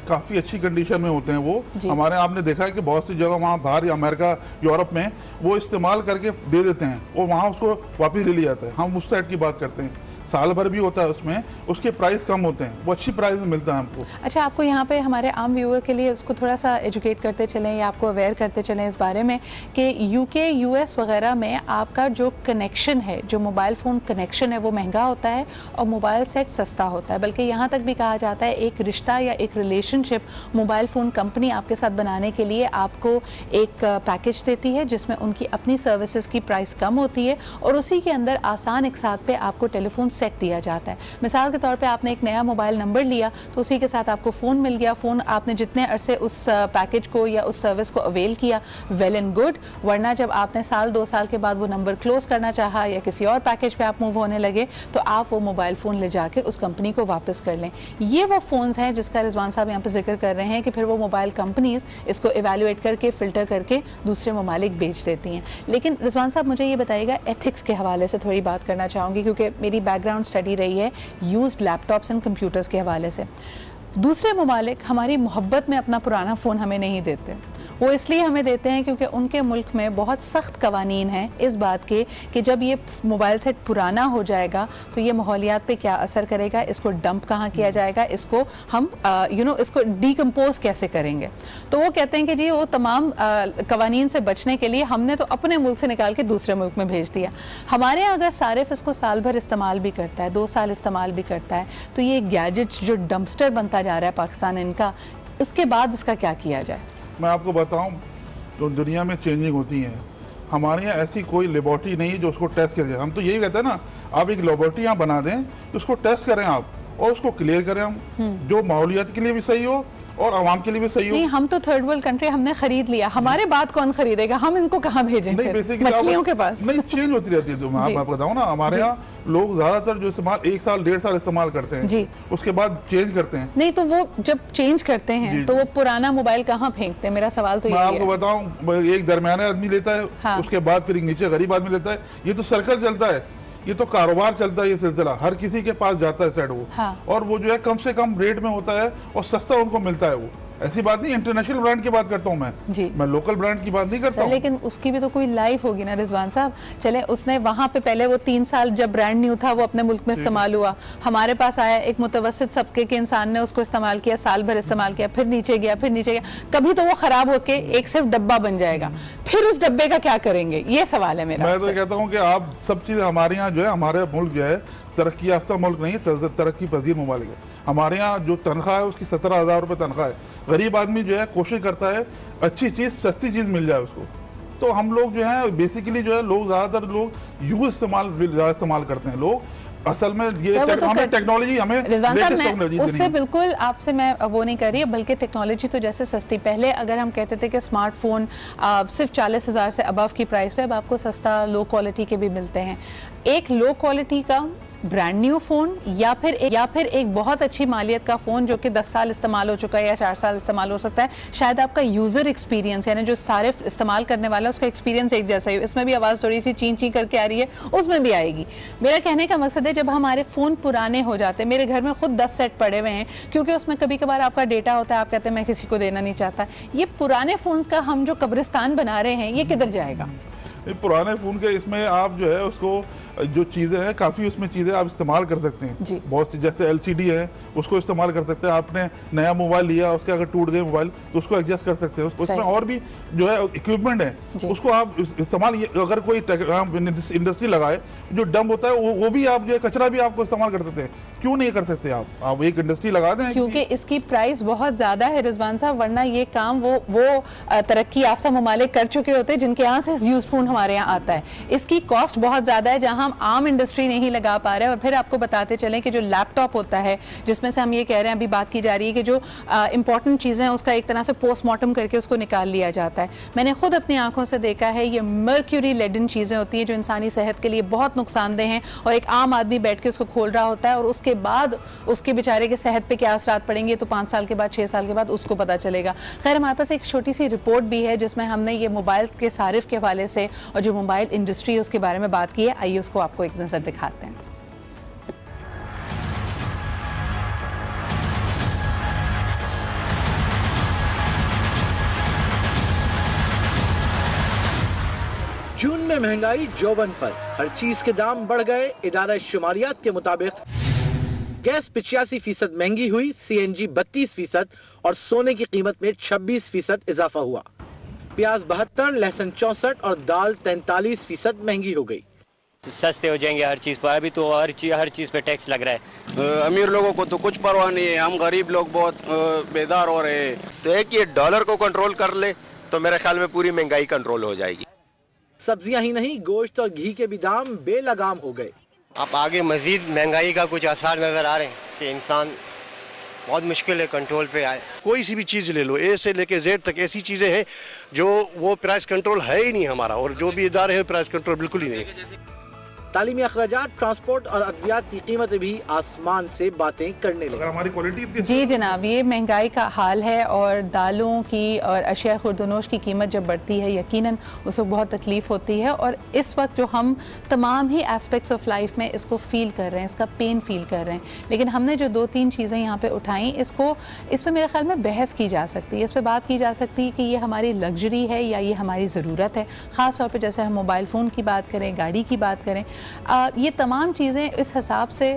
काफ़ी अच्छी कंडीशन में होते हैं वो। हमारे आपने देखा है कि बहुत सी जगह वहाँ बाहर या अमेरिका, यूरोप में वो इस्तेमाल करके दे देते हैं और वहाँ उसको वापस ले लिया जाता है। हम उस साइड की बात करते हैं, साल भर भी होता है उसमें, उसके प्राइस कम होते हैं, वो अच्छी प्राइस में मिलता है हमको। अच्छा, आपको यहाँ पे हमारे आम व्यूअर के लिए उसको थोड़ा सा एजुकेट करते चलें या आपको अवेयर करते चलें इस बारे में कि UK, US वगैरह में आपका जो कनेक्शन है, जो मोबाइल फ़ोन कनेक्शन है वो महंगा होता है और मोबाइल सेट सस्ता होता है। बल्कि यहाँ तक भी कहा जाता है एक रिश्ता या एक रिलेशनशिप मोबाइल फ़ोन कंपनी आपके साथ बनाने के लिए आपको एक पैकेज देती है जिसमें उनकी अपनी सर्विसेज की प्राइस कम होती है और उसी के अंदर आसान एक साथ पे आपको टेलीफोन सेट दिया जाता है। मिसाल के तौर पे आपने एक नया मोबाइल नंबर लिया तो उसी के साथ आपको फ़ोन मिल गया। फ़ोन आपने जितने अरसे उस पैकेज को या उस सर्विस को अवेल किया, वेल एंड गुड, वरना जब आपने साल 2 साल के बाद वो नंबर क्लोज़ करना चाहा या किसी और पैकेज पे आप मूव होने लगे तो आप वो मोबाइल फ़ोन ले जाके उस कंपनी को वापस कर लें। ये वो फ़ोन्स हैं जिसका रिजवान साहब यहाँ पर जिक्र कर रहे हैं कि फिर वो मोबाइल कंपनीज़ इसको एवेलुएट करके फ़िल्टर करके दूसरे ममालिक बेच देती हैं। लेकिन रिजवान साहब मुझे ये बताइएगा, एथिक्स के हवाले से थोड़ी बात करना चाहूँगी क्योंकि मेरी बैकग्राउंड स्टडी रही है यूज्ड लैपटॉप्स एंड कंप्यूटर्स के हवाले से। दूसरे ममालिक हमारी मोहब्बत में अपना पुराना फ़ोन हमें नहीं देते। वो इसलिए हमें देते हैं क्योंकि उनके मुल्क में बहुत सख्त कवानीन हैं इस बात के कि जब ये मोबाइल सेट पुराना हो जाएगा तो ये माहौलियात पे क्या असर करेगा, इसको डंप कहाँ किया जाएगा, इसको हम इसको डिकम्पोज कैसे करेंगे। तो वो कहते हैं कि जी वो तमाम कवानीन से बचने के लिए हमने तो अपने मुल्क से निकाल के दूसरे मुल्क में भेज दिया। हमारे यहाँ अगर सारिफ इसको साल भर इस्तेमाल भी करता है, 2 साल इस्तेमाल भी करता है, तो ये गैजेट्स जो डंपस्टर बनता जा रहा है पाकिस्तान इनका, उसके बाद इसका क्या किया जाए? मैं आपको बताऊं, तो दुनिया में चेंजिंग होती है। हमारे यहाँ ऐसी कोई लेबॉर्ट्री नहीं है जो उसको टेस्ट कर जाए। हम तो यही कहते हैं ना, आप एक लेबॉर्ट्री यहाँ बना दें, उसको टेस्ट करें आप और उसको क्लियर करें हम, जो माहौलियात के लिए भी सही हो और आवाम के लिए भी सही हो। नहीं, हम तो थर्ड वर्ल्ड कंट्री, हमने खरीद लिया, हमारे बाद कौन खरीदेगा? हम इनको कहाँ भेजें? मछलियों के पास नहीं, चेंज होती रहती है। तो मैं आपको बताऊँ ना, हमारे यहाँ लोग ज्यादातर जो इस्तेमाल 1 साल 1.5 साल इस्तेमाल करते हैं जी, उसके बाद चेंज करते हैं। नहीं, तो वो जब चेंज करते हैं तो वो पुराना मोबाइल कहाँ फेंकते हैं? मेरा सवाल तो ये है। मैं आपको बताऊं, एक दरमियाना आदमी लेता है, हाँ, उसके बाद फिर नीचे गरीब आदमी लेता है। ये तो सर्कल चलता है, ये तो कारोबार चलता है, ये सिलसिला हर किसी के पास जाता है सेट वो, हाँ, और वो जो है कम से कम रेट में होता है और सस्ता उनको मिलता है। वो ऐसी बात नहीं, इंटरनेशनल ब्रांड की बात करता हूँ मैं लोकल ब्रांड की बात नहीं करता हूँ। लेकिन उसकी भी तो कोई लाइफ होगी ना रिजवान साहब। चले, उसने वहाँ पे पहले वो 3 साल जब ब्रांड न्यू था वो अपने मुल्क में इस्तेमाल हुआ, हमारे पास आया, एक मुतवसत सबके के इंसान ने उसको इस्तेमाल किया, साल भर इस्तेमाल किया, फिर नीचे गया, फिर नीचे गया, कभी तो वो खराब होके एक सिर्फ डब्बा बन जाएगा, फिर उस डब्बे का क्या करेंगे? ये सवाल है मेरा। मैं तो कहता हूँ कि आप सब चीज़ हमारे यहाँ जो है, हमारे मुल्क जो है तरक्की याफ्ता मुल्क नहीं, तरक्की पजीर ममालिक है। हमारे यहाँ जो तनख्वाह है उसकी 17,000 रुपये तनख्वाह है। गरीब आदमी जो है कोशिश करता है अच्छी चीज़, सस्ती चीज़ मिल जाए उसको। तो हम लोग जो है बेसिकली जो है लोग ज़्यादातर लोग यूज इस्तेमाल करते हैं। लोग असल में ये हमें टेक्नोलॉजी, हमें उससे बिल्कुल आपसे मैं वो नहीं कर रही, बल्कि टेक्नोलॉजी तो जैसे सस्ती, पहले अगर हम कहते थे कि स्मार्टफोन सिर्फ 40,000 से अबव की प्राइस पे, अब आपको सस्ता लो क्वालिटी के भी मिलते हैं। एक लो क्वालिटी का ब्रांड न्यू फ़ोन या फिर एक बहुत अच्छी मालियत का फ़ोन जो कि 10 साल इस्तेमाल हो चुका है या 4 साल इस्तेमाल हो सकता है, शायद आपका यूज़र एक्सपीरियंस यानी जो सारे इस्तेमाल करने वाला उसका एक्सपीरियंस एक जैसा ही हो। इसमें भी आवाज़ थोड़ी सी ची ची करके आ रही है, उसमें भी आएगी। मेरा कहने का मकसद है जब हमारे फ़ोन पुराने हो जाते हैं, मेरे घर में खुद 10 सेट पड़े हुए हैं क्योंकि उसमें कभी कभार आपका डेटा होता है, आप कहते हैं मैं किसी को देना नहीं चाहता। ये पुराने फ़ोन्स का हम जो कब्रिस्तान बना रहे हैं, ये किधर जाएगा? पुराने फ़ोन के इसमें आप जो है उसको जो चीज़ें हैं काफ़ी उसमें चीज़ें आप इस्तेमाल कर सकते हैं। बहुत सी जैसे LCD है उसको इस्तेमाल कर सकते हैं। आपने नया मोबाइल लिया, उसके अगर टूट गए मोबाइल तो उसको एडजस्ट कर सकते हैं। उसमें और भी जो है इक्विपमेंट है उसको आप इस्तेमाल, अगर कोई इंडस्ट्री लगाए जो डंप होता है वो भी आप जो है कचरा भी आपको इस्तेमाल कर सकते हैं। क्यों नहीं कर सकते आप एक इंडस्ट्री लगा दें? क्योंकि इसकी प्राइस बहुत ज़्यादा है रिजवान साहब, वरना ये काम वो तरक्की याफ्ता ममालिक कर चुके होते हैं जिनके यहाँ से यूज फोन हमारे यहाँ आता है। इसकी कॉस्ट बहुत ज़्यादा है जहाँ हम आम इंडस्ट्री नहीं लगा पा रहे हैं। और फिर आपको बताते चलें कि जो लैपटॉप होता है जिसमें से हम ये कह रहे हैं, अभी बात की जा रही है कि जो इंपॉर्टेंट चीज़ें हैं उसका एक तरह से पोस्टमार्टम करके उसको निकाल लिया जाता है। मैंने खुद अपनी आंखों से देखा है, ये मर्क्यूरी लेडन चीज़ें होती हैं जो इंसानी सेहत के लिए बहुत नुकसानदेह हैं, और एक आम आदमी बैठ के उसको खोल रहा होता है और उसके बाद उसके बेचारे के सेहत पे क्या असरात पड़ेंगे तो 5 साल के बाद 6 साल के बाद उसको पता चलेगा। खैर, हमारे पास एक छोटी सी रिपोर्ट भी है जिसमें हमने ये मोबाइल के सारिफ के हवाले से और जो मोबाइल इंडस्ट्री है उसके बारे में बात की है। आइए उसको आपको एक नज़र दिखाते हैं। जून में महंगाई जोबन पर, हर चीज के दाम बढ़ गए। इदारा शुमारियात के मुताबिक गैस 85% महंगी हुई, CNG 32% और सोने की कीमत में 26% इजाफा हुआ। प्याज 72, लहसुन 64 और दाल 43% महंगी हो गई। तो सस्ते हो जाएंगे हर चीज़ पर, अभी तो हर चीज़ पे टैक्स लग रहा है। अमीर लोगों को तो कुछ परवाह नहीं है, हम गरीब लोग बहुत बेदार हो रहे हैं। तो एक ये डॉलर को कंट्रोल कर ले तो मेरे ख्याल में पूरी महंगाई कंट्रोल हो जाएगी। सब्जियां ही नहीं, गोश्त और घी के भी दाम बेलगाम हो गए। आप आगे मजीद महंगाई का कुछ आसार नज़र आ रहे हैं कि इंसान बहुत मुश्किल है कंट्रोल पे आए। कोई सी भी चीज़ ले लो, A से लेके Z तक ऐसी चीज़ें हैं जो वो प्राइस कंट्रोल है ही नहीं हमारा, और जो भी इदारे हैं प्राइस कंट्रोल बिल्कुल ही नहीं। तालीमी अखराजात, ट्रांसपोर्ट और अद्वियात की कीमतें भी आसमान से बातें करने लगी। हमारी क्वालिटी जी जनाब, ये महंगाई का हाल है और दालों की और अशिया खुर्दनोश की कीमत जब बढ़ती है यकीनन उस वक्त बहुत तकलीफ़ होती है। और इस वक्त जो हम तमाम ही एस्पेक्ट्स ऑफ लाइफ में इसको फ़ील कर रहे हैं, इसका पेन फ़ील कर रहे हैं। लेकिन हमने जो 2-3 चीज़ें यहाँ पे उठाई, इस पर मेरे ख्याल में बहस की जा सकती है, इस पर बात की जा सकती है कि ये हमारी लग्जरी है या ये हमारी ज़रूरत है। ख़ास तौर पर जैसे हम मोबाइल फ़ोन की बात करें, गाड़ी की बात करें, ये तमाम चीज़ें इस हिसाब से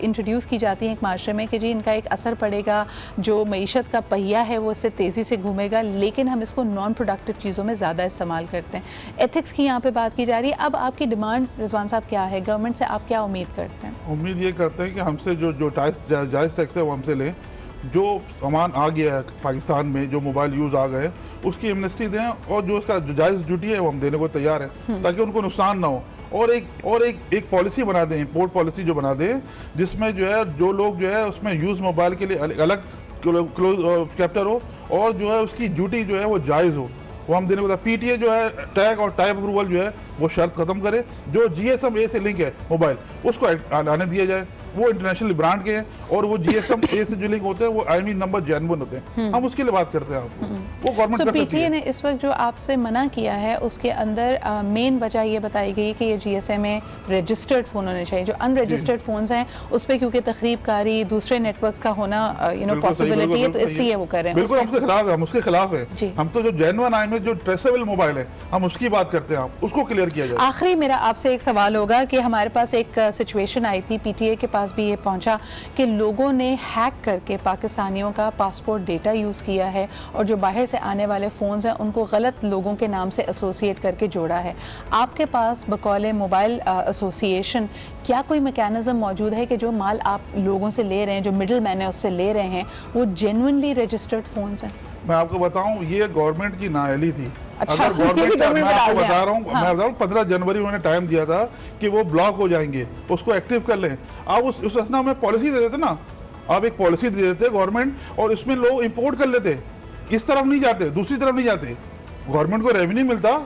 इंट्रोड्यूस की जाती हैं एक माशरे में कि जी इनका एक असर पड़ेगा, जो मईशत का पहिया है वो इससे तेज़ी से घूमेगा, लेकिन हम इसको नॉन प्रोडक्टिव चीज़ों में ज़्यादा इस्तेमाल करते हैं। एथिक्स की यहाँ पे बात की जा रही है। अब आपकी डिमांड रिजवान साहब क्या है, गवर्नमेंट से आप क्या उम्मीद करते हैं? उम्मीद ये करते हैं कि हमसे जो जायज़ टैक्स है वो हमसे लें। जो सामान आ गया है पाकिस्तान में, जो मोबाइल यूज़ आ गए, उसकी एमनेस्टी दें, और जो उसका जायज़ ड्यूटी है वो हम देने को तैयार हैं ताकि उनको नुकसान ना हो। और एक पॉलिसी बना दें, इम्पोर्ट पॉलिसी जो बना दें, जिसमें जो है जो लोग जो है उसमें यूज़ मोबाइल के लिए अलग कैप्टर हो, और जो है उसकी ड्यूटी जो है वो जायज़ हो, वो हम देने को। PTA जो है टैग और टाइप अप्रूवल जो है वो शर्त ख़त्म करे। जो GSM A से लिंक है मोबाइल उसको आने दिया जाए, वो इंटरनेशनल ब्रांड के हैं, और वो GSM A से जो लिंक होते हैं वो IMEI नंबर जेन्युइन होते हैं। हम उसके लिए बात करते हैं। वो गवर्नमेंट PTA ने इस वक्त जो आपसे मना किया है उसके अंदर मेन वजह ये बताई गई कि ये GSM A रजिस्टर्ड फ़ोन होने चाहिए। जो अनरजिस्टर्ड फ़ोन्स हैं उस पर क्योंकि तखरीबकारी दूसरे नेटवर्क्स का होना पॉसिबिलिटी है, तो इसलिए वो कर रहे हैं। बिल्कुल हमसे खिलाफ है, हम उसके खिलाफ है। हम तो जो जेन्युइन IMEI जो ट्रेसेबल मोबाइल है हम उसकी बात करते हैं, उसको क्लियर किया जाए। आखिरी मेरा आपसे एक सवाल होगा कि हमारे पास एक सिचुएशन आई थी, PTA के पास भी ये पहुंचा कि लोगों ने हैक करके पाकिस्तानियों का पासपोर्ट डेटा यूज़ किया है और जो बाहर से आने वाले फ़ोन्स हैं उनको गलत लोगों के नाम से एसोसिएट करके जोड़ा है। आपके पास बकौल मोबाइल एसोसिएशन क्या कोई मैकेनिज़्म मौजूद है कि जो माल आप लोगों से ले रहे हैं, जो मिडल मैन है उससे ले रहे हैं, वो जेन्युइनली रजिस्टर्ड फ़ोन्स हैं? मैं आपको बताऊं, ये गवर्नमेंट की नाअहली थी। अच्छा, अगर गवर्नमेंट मैं आपको बता रहा हूँ, मैं बता 15 जनवरी उन्होंने टाइम दिया था कि वो ब्लॉक हो जाएंगे, उसको एक्टिव कर लें। आप उस असना में पॉलिसी दे देते ना, आप एक पॉलिसी दे देते गवर्नमेंट, और इसमें लोग इंपोर्ट कर लेते, इस तरफ नहीं जाते, दूसरी तरफ नहीं जाते, गवर्नमेंट को रेवेन्यू मिलता।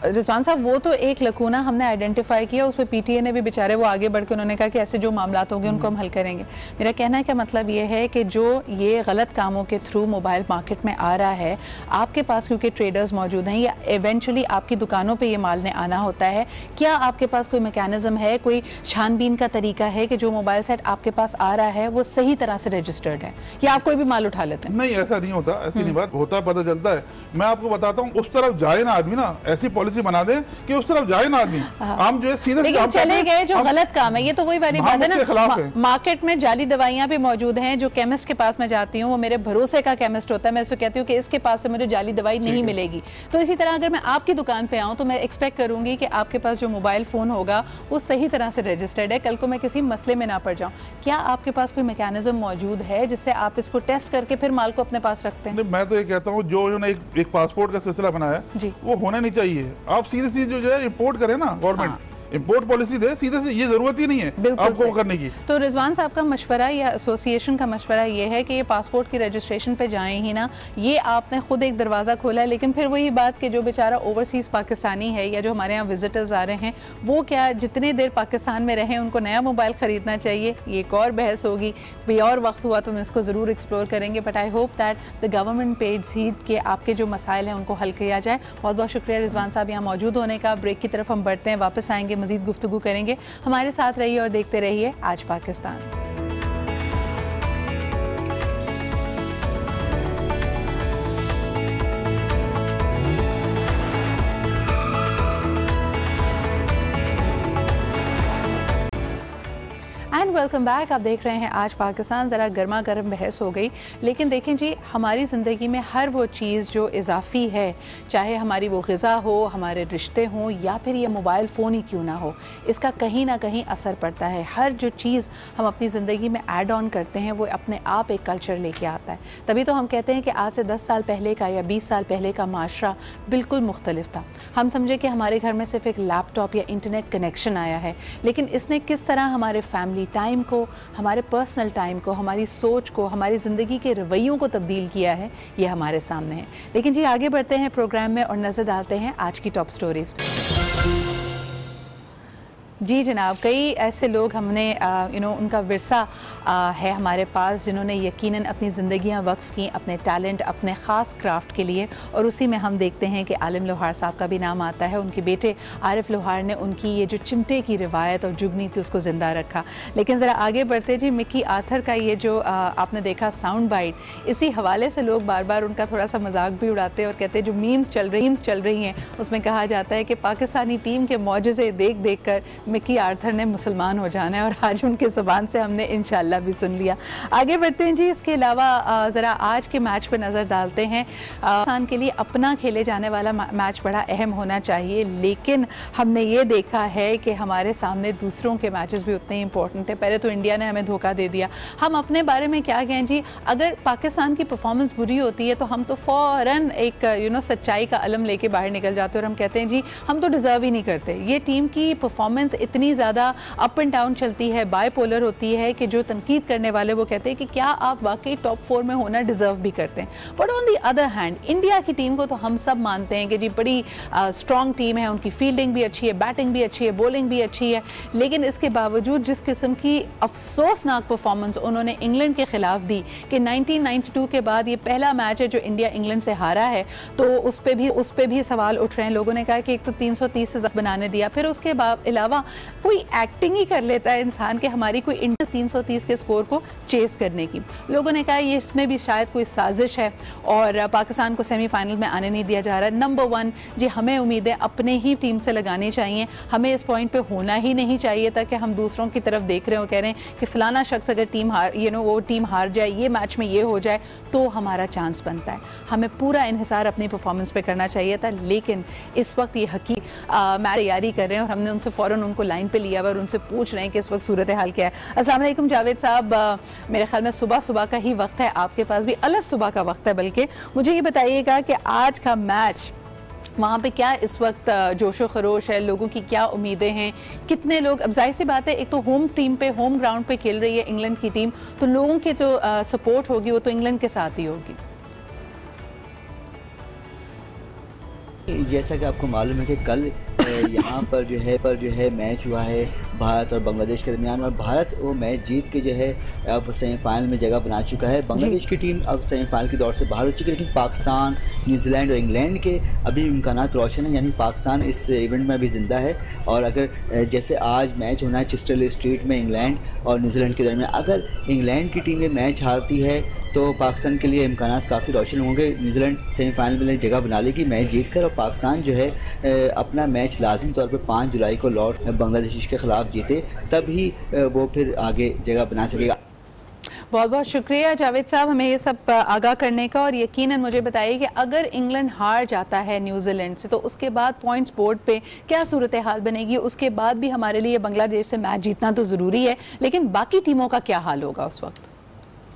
रिजवान साहब, वो तो एक लकूना हमने आइडेंटिफाई किया, उस पर PTA ने भी बेचारे वो आगे बढ़ के उन्होंने कहा कि ऐसे जो मामलात होंगे उनको हम हल करेंगे। मेरा कहना का मतलब ये है कि जो ये गलत कामों के थ्रू मोबाइल मार्केट में आ रहा है, आपके पास क्योंकि ट्रेडर्स मौजूद हैं या इवेंचुअली आपकी दुकानों पे ये माल ने आना होता है, क्या आपके पास कोई मैकेनिज़्म है, कोई छानबीन का तरीका है कि जो मोबाइल सेट आपके पास आ रहा है वो सही तरह से रजिस्टर्ड है, या आप कोई भी माल उठा लेते हैं? नहीं, ऐसा नहीं होता, ऐसी नहीं बात होता, पता चलता है। मैं आपको बताता हूँ, उस तरफ जाए ना आदमी ना, ऐसी पॉलिसी पॉलिसी बना दें कि उस तरफ जाए ना आदमी। हम जो है सीधे चले गए जो गलत काम है, ये तो वही वाली बात है ना। मार्केट में जाली दवाइयां भी मौजूद हैं। जो केमिस्ट के पास मैं जाती हूँ वो मेरे भरोसे का केमिस्ट होता है, मैं उसको कहती हूँ कि इसके पास से मुझे जाली दवाई नहीं मिलेगी। तो इसी तरह अगर मैं आपकी दुकान पे आऊँ तो मैं एक्सपेक्ट करूंगी कि आपके पास जो मोबाइल फोन होगा वो सही तरह से रजिस्टर्ड है, कल को मैं किसी मसले में ना पड़ जाऊं। क्या आपके पास कोई मैकेनिज्म मौजूद है जिससे आप इसको टेस्ट करके फिर माल को अपने पास रखते हैं? मैं तो ये कहता हूँ जो उन्होंने एक पासपोर्ट का सिलसिला बनाया वो होना नहीं चाहिए। आप सीधे जो है इंपोर्ट करें ना, गवर्नमेंट इंपोर्ट पॉलिसी दे सीधे से, ये जरूरत ही नहीं है आपको करने की। तो रिजवान साहब का मशवरा या एसोसिएशन का मशवरा ये है कि ये पासपोर्ट की रजिस्ट्रेशन पे जाएं ही ना। ये आपने खुद एक दरवाज़ा खोला है, लेकिन फिर वही बात कि जो बेचारा ओवरसीज़ पाकिस्तानी है या जो हमारे यहाँ विजिटर्स आ रहे हैं वो क्या जितने देर पाकिस्तान में रहें उनको नया मोबाइल ख़रीदना चाहिए, ये एक और बहस होगी। कोई और वक्त हुआ तो हम इसको ज़रूर एक्सप्लोर करेंगे, but I hope that the government page heat के आपके जो मसाइल हैं उनको हल किया जाए। बहुत बहुत शुक्रिया रिजवान साहब यहाँ मौजूद होने का। ब्रेक की तरफ हम बढ़ते हैं, वापस आएंगे, मज़ीद गुफ्तगू करेंगे। हमारे साथ रहिए और देखते रहिए आज पाकिस्तान। Welcome back. आप देख रहे हैं आज पाकिस्तान। ज़रा गर्मा गर्म बहस हो गई, लेकिन देखें जी हमारी ज़िंदगी में हर वो चीज़ जो इजाफ़ी है, चाहे हमारी वो ग़िज़ा हो, हमारे रिश्ते हों या फिर ये मोबाइल फ़ोन ही क्यों ना हो, इसका कहीं ना कहीं असर पड़ता है। हर जो चीज़ हम अपनी ज़िंदगी में ऐड ऑन करते हैं वो अपने आप एक कल्चर लेके आता है। तभी तो हम कहते हैं कि आज से 10 साल पहले का या 20 साल पहले का माशरा बिल्कुल मुख्तलिफ था। हम समझे कि हमारे घर में सिर्फ एक लैपटॉप या इंटरनेट कनेक्शन आया है, लेकिन इसने किस तरह हमारे फैमिली टाइम को, हमारे पर्सनल टाइम को, हमारी सोच को, हमारी ज़िंदगी के रवैयों को तब्दील किया है, ये हमारे सामने है। लेकिन जी आगे बढ़ते हैं प्रोग्राम में और नज़र डालते हैं आज की टॉप स्टोरीज पे। जी जनाब, कई ऐसे लोग हमने उनका विरसा है हमारे पास जिन्होंने यकीनन अपनी ज़िंदगियां वक्फ़ की अपने टैलेंट, अपने ख़ास क्राफ्ट के लिए, और उसी में हम देखते हैं कि आलिम लोहार साहब का भी नाम आता है। उनके बेटे आरिफ लोहार ने उनकी ये जो चिमटे की रिवायत और जुगनी थी उसको ज़िंदा रखा। लेकिन ज़रा आगे बढ़ते जी, मिकी आर्थर का ये जो आपने देखा साउंड बाइट, इसी हवाले से लोग बार बार उनका थोड़ा सा मजाक भी उड़ाते हैं और कहते हैं जो मीम्स चल रही हैं उसमें कहा जाता है कि पाकिस्तानी टीम के मौजज़े देख देख कर मिकी आर्थर ने मुसलमान हो जाना है, और आज उनकी ज़ुबान से हमने इंशाल्लाह भी सुन लिया। आगे बढ़ते हैं जी, इसके अलावा ज़रा आज के मैच पर नज़र डालते हैं। पाकिस्तान के लिए अपना खेले जाने वाला मैच बड़ा अहम होना चाहिए, लेकिन हमने ये देखा है कि हमारे सामने दूसरों के मैचेस भी उतने ही इंपॉर्टेंट है। पहले तो इंडिया ने हमें धोखा दे दिया। हम अपने बारे में क्या कहें जी, अगर पाकिस्तान की परफॉर्मेंस बुरी होती है तो हम तो फ़ौरन एक सच्चाई का अलम लेके बाहर निकल जाते हैं और हम कहते हैं जी हम तो डिज़र्व ही नहीं करते। ये टीम की परफॉर्मेंस इतनी ज़्यादा अप एंड डाउन चलती है, बायपोलर होती है कि जो तनकीद करने वाले वो कहते हैं कि क्या आप वाकई टॉप 4 में होना डिज़र्व भी करते हैं। But on the other hand India की टीम को तो हम सब मानते हैं कि जी बड़ी स्ट्रॉन्ग टीम है, उनकी फील्डिंग भी अच्छी है, बैटिंग भी अच्छी है, बॉलिंग भी अच्छी है, लेकिन इसके बावजूद जिस किस्म की अफसोसनाक परफॉर्मेंस उन्होंने इंग्लैंड के ख़िलाफ़ दी कि 1992 के बाद ये पहला मैच है जो इंडिया इंग्लैंड से हारा है, तो उस पर भी सवाल उठ रहे हैं। लोगों ने कहा कि एक तो 330 से बनाने दिया, फिर उसके अलावा कोई एक्टिंग ही कर लेता है इंसान के हमारी कोई इंटर 330 के स्कोर को चेस करने की। लोगों ने कहा ये इसमें भी शायद कोई साजिश है और पाकिस्तान को सेमीफाइनल में आने नहीं दिया जा रहा है। नंबर 1 जी, हमें उम्मीदें अपने ही टीम से लगानी चाहिए। हमें इस पॉइंट पे होना ही नहीं चाहिए था कि हम दूसरों की तरफ देख रहे हो, कह रहे हैं कि फलाना शख्स अगर टीम वो टीम हार जाए, ये मैच में ये हो जाए तो हमारा चांस बनता है। हमें पूरा इन्हिसार अपनी परफॉर्मेंस पे करना चाहिए था, लेकिन इस वक्त ये मैच तैयारी कर रहे हैं और हमने उनसे फ़ौरन उनको लाइन पे लिया और उनसे पूछ रहे हैं कि इस वक्त सूरत हाल क्या है। अस्सलाम वालेकुम जावेद साहब, मेरे ख्याल में सुबह का ही वक्त है, आपके पास भी अलग सुबह का वक्त है। बल्कि मुझे ये बताइएगा कि आज का मैच वहाँ पे क्या इस वक्त जोशो खरोश है, लोगों की क्या उम्मीदें हैं, कितने लोग, अब जाहिर सी बात है एक तो होम टीम पे, होम ग्राउंड पे खेल रही है इंग्लैंड की टीम, तो लोगों की जो सपोर्ट होगी वो तो इंग्लैंड के साथ ही होगी। जैसा कि आपको मालूम है कि कल यहाँ पर जो है मैच हुआ है भारत और बांग्लादेश के दरमियान, और भारत वो मैच जीत के जो है अब सेमीफाइनल में जगह बना चुका है। बांग्लादेश की टीम अब सेमीफाइनल की दौर से बाहर हो चुकी है, लेकिन पाकिस्तान, न्यूजीलैंड और इंग्लैंड के अभी इम्कानात रोशन हैं, यानी पाकिस्तान इस इवेंट में अभी ज़िंदा है। और अगर जैसे आज मैच होना है चिस्टरले स्ट्रीट में इंग्लैंड और न्यूजीलैंड के दरमियान, अगर इंग्लैंड की टीम ये मैच हारती है तो पाकिस्तान के लिए इम्कानात काफ़ी रोशन होंगे। न्यूजीलैंड सेमीफाइनल में जगह बना लेगी मैच जीतकर, और पाकिस्तान जो है अपना मैच लाजमी तौर पे 5 जुलाई को लॉर्ड बांग्लादेश के ख़िलाफ़ जीते, तभी वो फिर आगे जगह बना सकेगा। बहुत बहुत शुक्रिया जावेद साहब हमें ये सब आगाह करने का, और यकीनन मुझे बताइए कि अगर इंग्लैंड हार जाता है न्यूजीलैंड से तो उसके बाद पॉइंट्स बोर्ड पे क्या सूरत हाल बनेगी। उसके बाद भी हमारे लिए बांग्लादेश से मैच जीतना तो ज़रूरी है, लेकिन बाकी टीमों का क्या हाल होगा उस वक्त।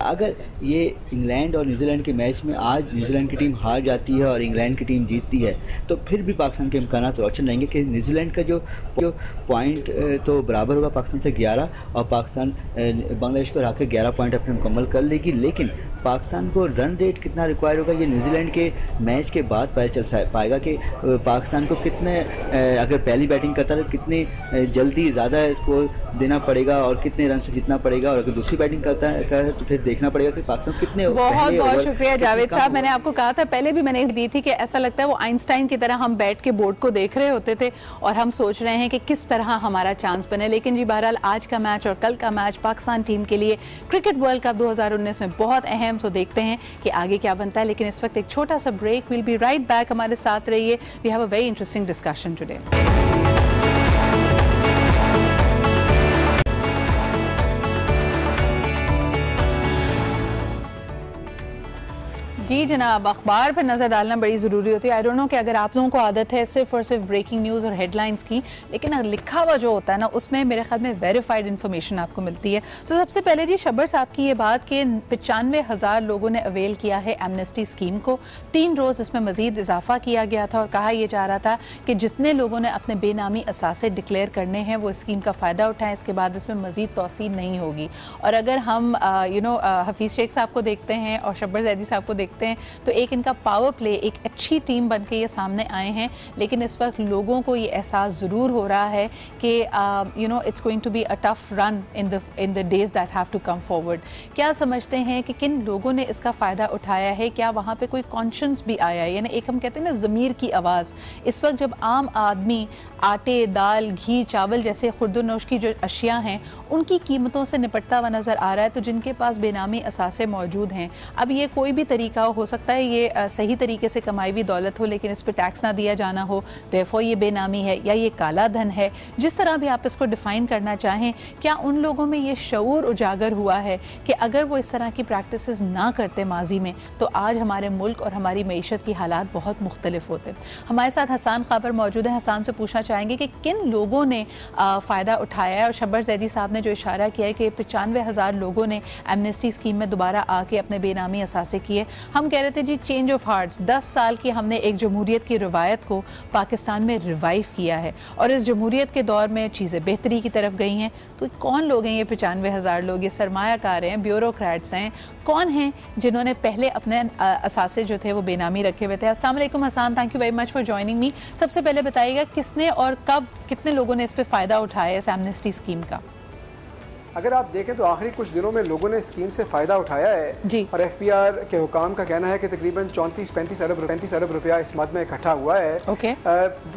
अगर ये इंग्लैंड और न्यूजीलैंड के मैच में आज न्यूजीलैंड की टीम हार जाती है और इंग्लैंड की टीम जीतती है तो फिर भी पाकिस्तान के इम्कानात रोशन रहेंगे कि न्यूजीलैंड का जो पॉइंट तो बराबर होगा पाकिस्तान से 11, और पाकिस्तान बांग्लादेश को हरा के 11 पॉइंट अपने मुकम्मल कर लेगी। लेकिन पाकिस्तान को रन रेट कितना रिक्वायर होगा ये न्यूजीलैंड के मैच के बाद पता चल पाएगा कि पाकिस्तान को कितने, अगर पहली बैटिंग करता है कितनी जल्दी ज़्यादा स्कोर देना पड़ेगा और कितने रन से जीतना पड़ेगा, और अगर दूसरी बैटिंग करता है तो फिर देखना पड़ेगा कि पाकिस्तान कितने। बहुत बहुत शुक्रिया जावेद साहब, मैंने आपको कहा था पहले भी मैंने दी थी कि ऐसा लगता है वो आइंस्टाइन की तरह हम बैठ के बोर्ड को देख रहे होते थे और हम सोच रहे हैं कि किस तरह हमारा चांस बने। लेकिन जी बहरहाल आज का मैच और कल का मैच पाकिस्तान टीम के लिए क्रिकेट वर्ल्ड कप 2019 में बहुत अहम, सो देखते हैं कि आगे क्या बनता है। लेकिन इस वक्त एक छोटा सा break, will be right back, हमारे साथ रहिए, we have a very interesting discussion today. जी जनाब, अखबार पर नज़र डालना बड़ी ज़रूरी होती है। आई डोंट नो कि अगर आप लोगों को आदत है सिर्फ और सिर्फ ब्रेकिंग न्यूज़ और हेडलाइंस की, लेकिन लिखा हुआ जो होता है ना उसमें मेरे ख्याल में वेरीफाइड इन्फॉर्मेशन आपको मिलती है। तो सबसे पहले जी शब्बर साहब की ये बात कि 95,000 लोगों ने अवेल किया है एमनेस्टी स्कीम को। 3 रोज़ इसमें मज़ीद इजाफा किया गया था और कहा यह जा रहा था कि जितने लोगों ने अपने बेनामी असासे डिक्लेयर करने हैं वो स्कीम का फ़ायदा उठाएँ, इसके बाद इसमें मज़ीद तोसी नहीं होगी। और अगर हम हफीज़ शेख साहब को देखते हैं और शब्बर जैदी साहब को देखते हैं तो एक इनका पावर प्ले, एक अच्छी टीम बन के ये सामने आए हैं। लेकिन इस वक्त लोगों को ये एहसास ज़रूर हो रहा है कि it's going to be a tough run in the days that have to come forward. क्या समझते हैं कि किन लोगों ने इसका फ़ायदा उठाया है? क्या वहाँ पे कोई कॉन्शियस भी आया है? यानी एक हम कहते हैं ना ज़मीर की आवाज़। इस वक्त जब आम आदमी आटे, दाल, घी, चावल जैसे खुर्दोनोश की जो अशिया हैं उनकी कीमतों से निपटता हुआ नज़र आ रहा है, तो जिनके पास बेनामी असासे मौजूद हैं, अब ये कोई भी तरीका हो सकता है ये सही तरीके से कमाई हुई दौलत हो लेकिन इस पर टैक्स ना दिया जाना हो, देयरफॉर ये बेनामी है या ये काला धन है, जिस तरह भी आप इसको डिफ़ाइन करना चाहें, क्या उन लोगों में ये शऊर उजागर हुआ है कि अगर वो इस तरह की प्रैक्टिसेस ना करते माजी में तो आज हमारे मुल्क और हमारी मईशत की हालात बहुत मुख्तलिफ होते। हमारे साथ हसान खाबर मौजूद है। हसान से पूछना चाहेंगे कि किन लोगों ने फ़ायदा उठाया है, और शब्बर जैदी साहब ने जो इशारा किया है कि 95,000 लोगों ने एमनेस्टी स्कीम में दोबारा आके अपने बेनामी असासे किए। हम कह रहे थे जी चेंज ऑफ हार्ट्स, 10 साल की हमने एक जमहूरियत की रवायत को पाकिस्तान में रिवाइव किया है और इस जमहूरियत के दौर में चीज़ें बेहतरी की तरफ गई हैं। तो कौन लोग हैं ये 95,000 लोग? ये सरमायाकार हैं, ब्यूरोक्रेट्स हैं, कौन हैं जिन्होंने पहले अपने असासे जो थे वो बेनामी रखे हुए थे? अस्सलाम वालेकुम Hasan, thank you very much for joining me. सबसे पहले बताइएगा किसने और कब कितने लोगों ने इस पर फ़ायदा उठाया इस एमनेस्टी स्कीम का? अगर आप देखें तो आखिरी कुछ दिनों में लोगों ने स्कीम से फ़ायदा उठाया है जी। और FPR के हुकाम का कहना है कि तकरीबन 34-35 अरब रुपया इस मद में इकट्ठा हुआ है।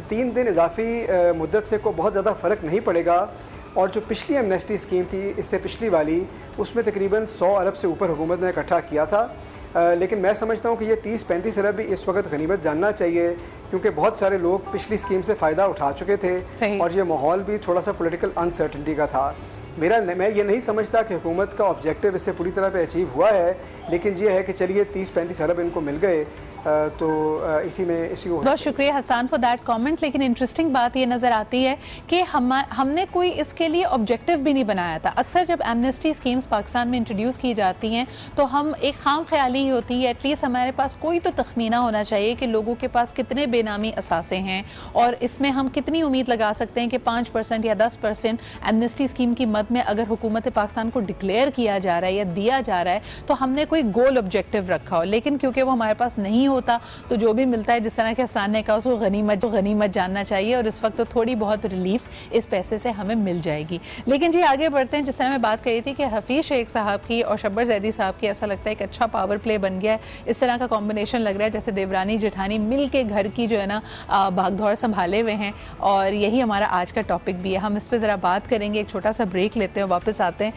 3 दिन इजाफी मुद्दत से को बहुत ज़्यादा फ़र्क नहीं पड़ेगा। और जो पिछली एमनेस्टी स्कीम थी इससे पिछली वाली, उसमें तकरीबन 100 अरब से ऊपर हुकूमत ने इकट्ठा किया था। लेकिन मैं समझता हूँ कि ये 30-35 अरब भी इस वक्त गनीमत जानना चाहिए, क्योंकि बहुत सारे लोग पिछली स्कीम से फ़ायदा उठा चुके थे और ये माहौल भी थोड़ा सा पॉलिटिकल अनसर्टेनिटी का था। मैं ये नहीं समझता कि हुकूमत का ऑब्जेक्टिव इससे पूरी तरह पे अचीव हुआ है, लेकिन ये है कि चलिए 30-35 अरब इनको मिल गए, तो इसी में इसी को। बहुत शुक्रिया हसान फॉर दैट कमेंट। लेकिन इंटरेस्टिंग बात ये नज़र आती है कि हमने कोई इसके लिए ऑब्जेक्टिव भी नहीं बनाया था। अक्सर जब एमनेस्टी स्कीम्स पाकिस्तान में इंट्रोड्यूस की जाती हैं तो हम एक खाम ख्याली होती है, एटलीस्ट हमारे पास कोई तो तखमीना होना चाहिए कि लोगों के पास कितने बेनामी असासे हैं और इसमें हम कितनी उम्मीद लगा सकते हैं कि 5% या 10% एमनेस्टी स्कीम की मद में अगर हुकूमत पाकिस्तान को डिक्लेयर किया जा रहा है या दिया जा रहा है तो हमने कोई कोई गोल ऑब्जेक्टिव रखा हो, लेकिन क्योंकि वो हमारे पास नहीं होता तो जो भी मिलता है, जिस तरह के हसन ने कहा, उसको गनीमत जानना चाहिए और इस वक्त तो थोड़ी बहुत रिलीफ इस पैसे से हमें मिल जाएगी। लेकिन जी आगे बढ़ते हैं। जिस तरह मैं बात कही थी कि हफीज़ शेख साहब की और शब्बर जैदी साहब की ऐसा लगता है एक अच्छा पावर प्ले बन गया है, इस तरह का कॉम्बिनेशन लग रहा है जैसे देवरानी जेठानी मिल के घर की जो है ना भागदौड़ संभाले हुए हैं, और यही हमारा आज का टॉपिक भी है। हम इस पर ज़रा बात करेंगे, एक छोटा सा ब्रेक लेते हैं, वापस आते हैं।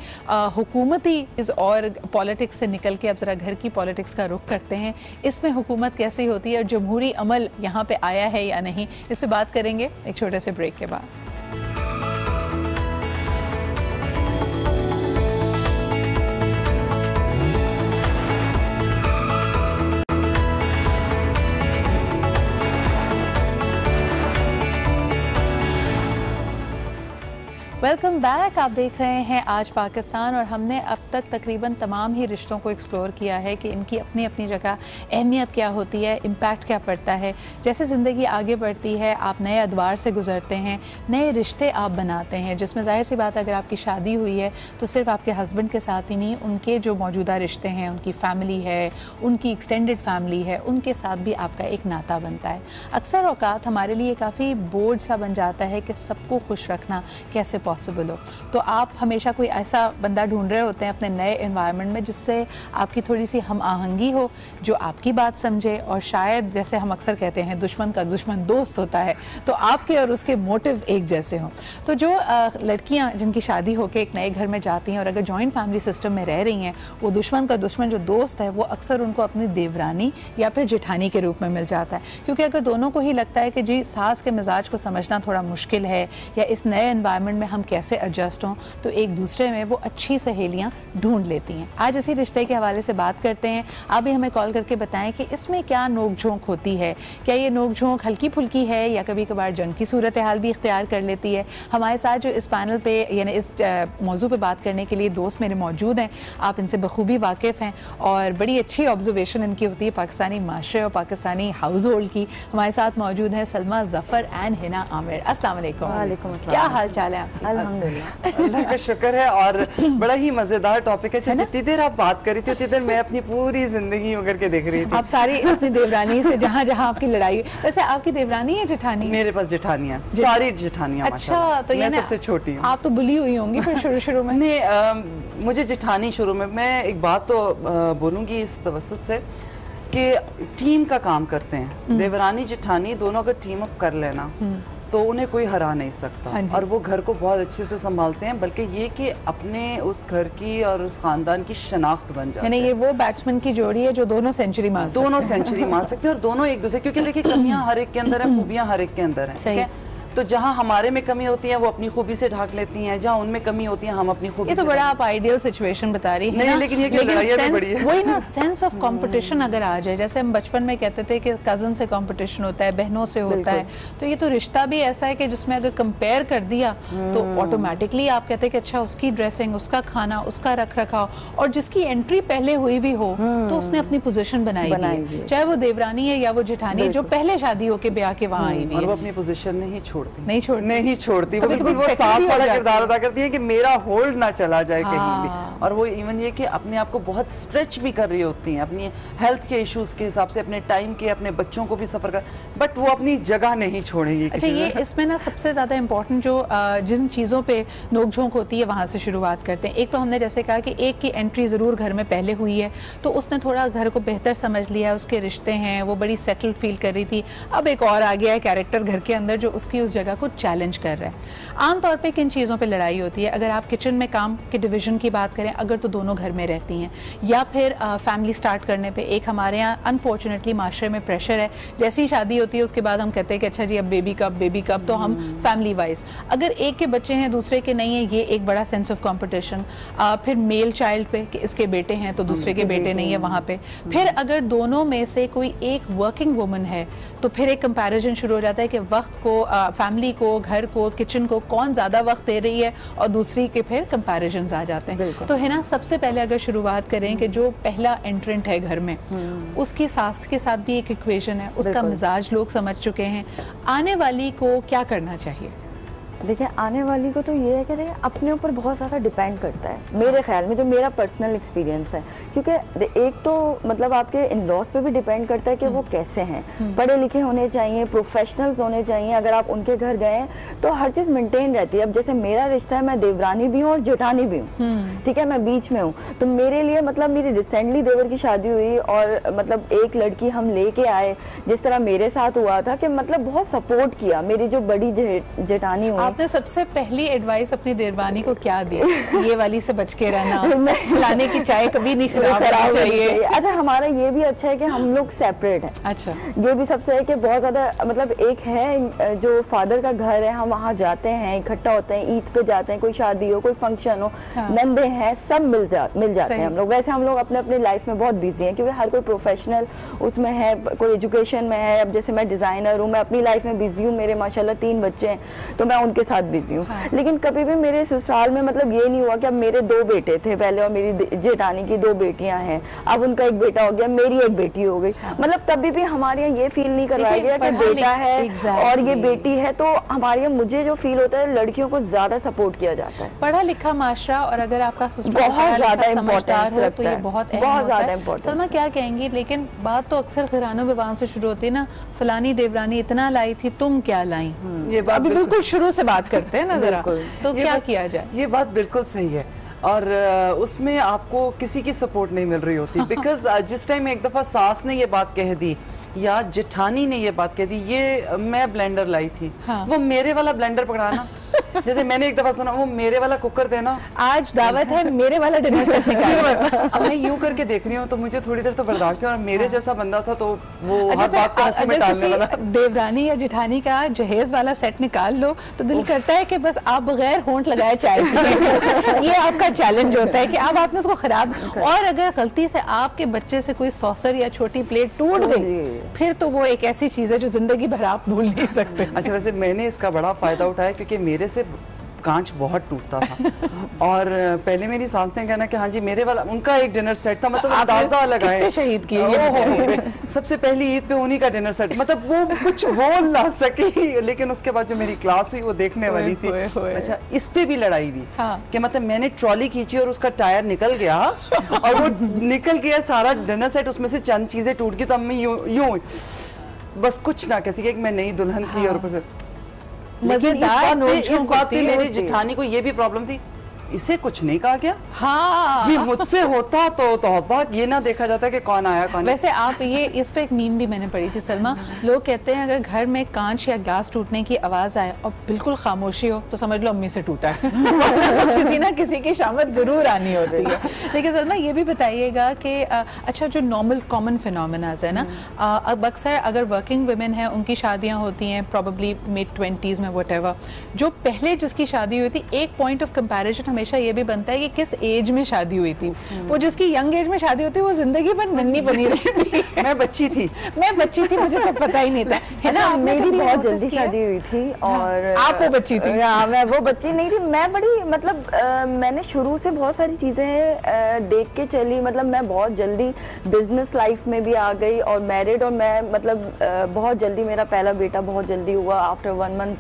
हुकूमती और पॉलिटिक्स से निकल के अब ज़रा घर की पॉलिटिक्स का रुख करते हैं। इसमें हुकूमत कैसी होती है और जमहूरी अमल यहाँ पे आया है या नहीं, इस पर बात करेंगे एक छोटे से ब्रेक के बाद। Welcome back. आप देख रहे हैं आज पाकिस्तान, और हमने अब तक तकरीबन तमाम ही रिश्तों को एक्सप्लोर किया है कि इनकी अपनी अपनी जगह अहमियत क्या होती है, इम्पैक्ट क्या पड़ता है। जैसे ज़िंदगी आगे बढ़ती है, आप नए अदवार से गुजरते हैं, नए रिश्ते आप बनाते हैं, जिसमें ज़ाहिर सी बात है अगर आपकी शादी हुई है तो सिर्फ आपके हस्बैंड के साथ ही नहीं, उनके जो मौजूदा रिश्ते हैं, उनकी फ़ैमिली है, उनकी एक्सटेंडेड फैमिली है, उनके साथ भी आपका एक नाता बनता है। अक्सर औकात हमारे लिए काफ़ी बोझ सा बन जाता है कि सबको खुश रखना कैसे पॉसिबल हो, तो आप हमेशा कोई ऐसा बंदा ढूंढ रहे होते हैं अपने नए एनवायरनमेंट में जिससे आपकी थोड़ी सी हम आहंगी हो, जो आपकी बात समझे, और शायद जैसे हम अक्सर कहते हैं दुश्मन का दुश्मन दोस्त होता है, तो आपके और उसके मोटिव्स एक जैसे हों। तो जो लड़कियां जिनकी शादी होकर एक नए घर में जाती हैं और अगर जॉइंट फैमिली सिस्टम में रह रही हैं, वो दुश्मन का दुश्मन जो दोस्त है वो अक्सर उनको अपनी देवरानी या फिर जेठानी के रूप में मिल जाता है। क्योंकि अगर दोनों को ही लगता है कि जी सास के मिजाज को समझना थोड़ा मुश्किल है या इस नए एनवायरनमेंट में हम कैसे एडजस्ट हों, तो एक दूसरे में वो अच्छी सहेलियां ढूंढ लेती हैं। आज इसी रिश्ते के हवाले से बात करते हैं। आप भी हमें कॉल करके बताएं कि इसमें क्या नोक झोंक होती है, क्या ये नोक झोंक हल्की फुल्की है या कभी कभार जंग की सूरत हाल भी इख्तियार कर लेती है। हमारे साथ जो इस पैनल पे यानी इस मौजू पे बात करने के लिए दोस्त मेरे मौजूद हैं, आप इनसे बखूबी वाकिफ़ हैं और बड़ी अच्छी ऑब्जर्वेशन इनकी होती है पाकिस्तानी माशरे और पाकिस्तानी हाउस होल्ड की। हमारे साथ मौजूद हैं सलमा ज़फ़र एंड हिना आमिर। अस्सलाम वालेकुम। वालेकुम अस्सलाम। क्या हाल चाल है आपके? अल्लाह का शुक्र है, और बड़ा ही मजेदार टॉपिक है। जितनी देर आप बात करी थी उतनी देर मैं अपनी पूरी जिंदगी में करके देख रही थी। आप सारी अपनी देवरानी से जहाँ जहाँ आपकी लड़ाई। वैसे आपकी देवरानी है जेठानी? मेरे पास जेठानियाँ, सारी जेठानियाँ। अच्छा, तो मैं सबसे छोटी हूँ। आप तो बुली हुई होंगी फिर शुरू में? नहीं, मुझे जेठानी शुरू में। मैं एक बात तो बोलूँगी इस तवस्सुत से कि टीम का काम करते हैं देवरानी जेठानी दोनों, अगर टीम अप कर लेना तो उन्हें कोई हरा नहीं सकता। और वो घर को बहुत अच्छे से संभालते हैं, बल्कि ये कि अपने उस घर की और उस खानदान की शनाख्त बन जाती है। ये वो बैट्समैन की जोड़ी है जो दोनों सेंचुरी मार सकते हैं और दोनों एक दूसरे, क्योंकि देखिए कमियां हर एक के अंदर है, खूबियां हर एक के अंदर है, ठीक है। तो जहाँ हमारे में कमी होती है वो अपनी खूबी से ढाक लेती हैं, जहाँ उनमें कमी होती है हम अपनी खूबी। ये तो बड़ा आप आइडियल सिचुएशन बता रही है। नहीं, लेकिन ये लड़ाइयाँ भी बड़ी है। वही ना, सेंस ऑफ कंपटीशन अगर आ जाए, जैसे हम बचपन में कहते थे कि कजन से कंपटीशन होता है, बहनों से होता है, तो ये तो रिश्ता भी ऐसा है कि जिसमें अगर कंपेयर कर दिया तो ऑटोमेटिकली आप कहते हैं कि अच्छा उसकी ड्रेसिंग, उसका खाना, उसका रख रखाव, और जिसकी एंट्री पहले हुई भी हो तो उसने अपनी पोजीशन बनाई है, चाहे वो देवरानी है या वो जेठानी जो पहले शादी होके ब्याह के वहाँ आई हुई है। वो अपनी पोजीशन नहीं छोड़ती, नहीं छोड़ती, वो बिल्कुल वो साफ वाला किरदार अदा करती है कि मेरा होल्ड ना चला जाए कहीं भी। और वो इवन ये कि अपने आप को बहुत स्ट्रेच भी कर रही होती हैं अपनी हेल्थ के इश्यूज के हिसाब से, अपने टाइम के, अपने बच्चों को भी सफर कर, बट वो अपनी जगह नहीं छोड़ेंगी। अच्छा, ये इसमें ना सबसे ज्यादा इंपॉर्टेंट जो जिन चीजों पे नोकझोंक होती है वहां से शुरुआत करते हैं। एक तो हमने जैसे कहा कि एक की एंट्री जरूर घर में पहले हुई है तो उसने थोड़ा घर को बेहतर समझ लिया, उसके रिश्ते हैं, वो बड़ी सेटल्ड फील कर रही थी। अब एक और आ गया है कैरेक्टर घर के अंदर जो उसकी उस जगह को चैलेंज कर रहा है। आमतौर पे किन चीज़ों पे लड़ाई होती है? अगर आप किचन में काम के डिवीजन की बात करें, अगर तो दोनों घर में रहती हैं, या फिर फैमिली स्टार्ट करने पे एक हमारे यहाँ अनफॉर्चुनेटली माशरे में प्रेशर है, जैसी शादी होती है उसके बाद हम कहते हैं कि अच्छा जी अब बेबी कब, तो हम फैमिली वाइज, अगर एक के बच्चे हैं दूसरे के नहीं है, ये एक बड़ा सेंस ऑफ कॉम्पिटिशन। फिर मेल चाइल्ड पे कि इसके बेटे हैं तो दूसरे के बेटे नहीं है वहाँ पे। फिर अगर दोनों में से कोई एक वर्किंग वुमन है तो फिर एक कंपैरिजन शुरू हो जाता है कि वक्त को, फैमिली को, घर को, किचन को कौन ज़्यादा वक्त दे रही है, और दूसरी के फिर कंपैरिजन्स आ जाते हैं। तो है ना, सबसे पहले अगर शुरुआत करें कि जो पहला एंट्रेंट है घर में, उसकी सास के साथ भी एक इक्वेशन है, उसका मिजाज लोग समझ चुके हैं, आने वाली को क्या करना चाहिए? देखिए आने वाली को तो ये है कि अपने ऊपर बहुत ज़्यादा डिपेंड करता है मेरे ख्याल में, जो मेरा पर्सनल एक्सपीरियंस है, क्योंकि एक तो मतलब आपके इन लॉज पे भी डिपेंड करता है कि वो कैसे हैं, पढ़े लिखे होने चाहिए, प्रोफेशनल्स होने चाहिए। अगर आप उनके घर गए तो हर चीज़ मेंटेन रहती है। अब जैसे मेरा रिश्ता है, मैं देवरानी भी हूँ और जेठानी भी हूँ, ठीक है, मैं बीच में हूँ, तो मेरे लिए मतलब मेरी रिसेंटली देवर की शादी हुई और मतलब एक लड़की हम लेके आए, जिस तरह मेरे साथ हुआ था कि मतलब बहुत सपोर्ट किया। मेरी जो बड़ी जेठानी हुई। आपने सबसे पहली एडवाइस अपनी देवरानी को क्या दी? ये वाली से बच के रहना, फलाने की चाय कभी नहीं खराब होनी चाहिए। अच्छा, हमारा ये भी अच्छा है कि हम लोग सेपरेट हैं। अच्छा, ये भी सबसे है कि बहुत ज्यादा मतलब एक है जो फादर का घर है, हम वहाँ जाते हैं, इकट्ठा होते हैं, ईद पे जाते हैं, कोई शादी हो, कोई फंक्शन हो, नंदे हैं, सब मिल जाते हैं हम लोग। वैसे हम लोग अपने अपने लाइफ में बहुत बिजी हैं, क्योंकि हर कोई प्रोफेशनल उसमें है, कोई एजुकेशन में है। अब जैसे मैं डिजाइनर हूँ, मैं अपनी लाइफ में बिजी हूँ, मेरे माशाल्लाह 3 बच्चे हैं, तो मैं उनके साथ बिजी हूँ। लेकिन कभी भी मेरे ससुराल में मतलब ये नहीं हुआ कि अब मेरे 2 बेटे थे पहले और मेरी जेठानी की 2 बेटियां हैं, अब उनका एक बेटा हो गया, मेरी एक बेटी हो गई। मतलब कभी भी हमारे यहाँ ये फील नहीं करवाया गया कि बेटा है और ये बेटी है। तो हमारे यहाँ मुझे जो फील होता है, लड़कियों को ज्यादा सपोर्ट किया जाता है, पढ़ा लिखा माशरा, और अगर आपका ससुराल बहुत ज्यादा इम्पोर्टेंट है तो ये बहुत ज्यादा इम्पोर्टेंट। सलमा क्या कहेंगी? लेकिन बात तो अक्सर घरानों में वहां से शुरू होती है ना, फलानी देवरानी इतना लाई थी, तुम क्या लाई? ये बात अभी बिल्कुल शुरू से बात करते हैं ना जरा, तो क्या किया जाए? ये बात बिल्कुल सही है, और उसमें आपको किसी की सपोर्ट नहीं मिल रही होती। बिकॉज जिस टाइम एक दफ़ा सास ने ये बात कह दी या जेठानी ने ये बात कह दी, ये मैं ब्लेंडर लाई थी, वो मेरे वाला ब्लेंडर पकड़ाना, जैसे मैंने एक दफा सुना, वो मेरे वाला कुकर देना, आज दावत है, मेरे वाला डिनर सेट निकाल। अब मैं यूं करके देख रही हूँ तो मुझे थोड़ी देर तो बर्दाश्त है, और मेरे जैसा बंदा था तो वो हर बात को हंसी में टालने वाला। देवरानी या जेठानी का जहेज वाला सेट निकाल लो तो दिल करता है कि बस आप बगैर होंठ लगाए चाय ये आपका चैलेंज होता है कि अब आपने उसको खराब, और अगर गलती से आपके बच्चे से कोई सॉसर या छोटी प्लेट टूट गई, फिर तो वो एक ऐसी चीज है जो जिंदगी भर आप भूल नहीं सकते। अच्छा, वैसे मैंने इसका बड़ा फायदा उठाया, क्योंकि मेरे से कांच बहुत टूटता था और पहले मेरी सास ने कहना कि हाँ जी मेरे वाला, उनका एक डिनर सेट था, मतलब अंदाजा लगाए शहीद किए सबसे पहली ईद पे उन्हीं का डिनर सेट, मतलब वो कुछ बोल ना सकी। लेकिन उसके बाद जो मेरी क्लास हुई वो देखने वाली थी। अच्छा, इस पे भी लड़ाई हुई कि मतलब मैंने ट्रॉली खींची और उसका टायर निकल गया और वो निकल गया सारा डिनर सेट, उसमें से चंद चीजें टूट गई, तो अम्मी यूं बस कुछ ना कैसी कि मैं नई दुल्हन थी और ऊपर से इस बात पे मेरी जेठानी को ये भी प्रॉब्लम थी, इसे कुछ नहीं कहा गया। हाँ, ये मुझसे होता तो तौबा, ये ना देखा जाता कि कौन आया कौन। वैसे आप ये इस पे एक मीम भी मैंने पढ़ी थी सलमा, लोग कहते हैं अगर घर में कांच या ग्लास टूटने की आवाज आए और बिल्कुल खामोशी हो तो समझ लो अम्मी से टूटा है किसी ना किसी की शामत जरूर आनी होती है। लेकिन सलमा ये भी बताइएगा कि अच्छा, जो नॉर्मल कॉमन फिनोमेनाज है ना, अब अक्सर अगर वर्किंग वुमेन है, उनकी शादियाँ होती हैं प्रॉबली मिड-20s में व्हाटएवर, जो पहले जिसकी शादी हुई थी, एक पॉइंट ऑफ कंपैरिजन हमेशा ये भी बनता है कि किस एज में शादी हुई थी। वो जिसकी यंग एज में शादी होती है वो जिंदगी भर नन्ही बनी रही थी। मैं बच्ची थी, मुझे तो पता ही नहीं था, है ना। मेरी बहुत जल्दी शादी हुई थी और आप वो बच्ची थी? मैं वो बच्ची नहीं थी, मैं बड़ी मतलब मैंने शुरू से बहुत सारी चीजें देख के चली, मतलब मैं बहुत जल्दी बिजनेस लाइफ में भी आ गई और मैरिड, और मैं मतलब बहुत जल्दी मेरा पहला बेटा बहुत जल्दी हुआ आफ्टर 1 मंथ,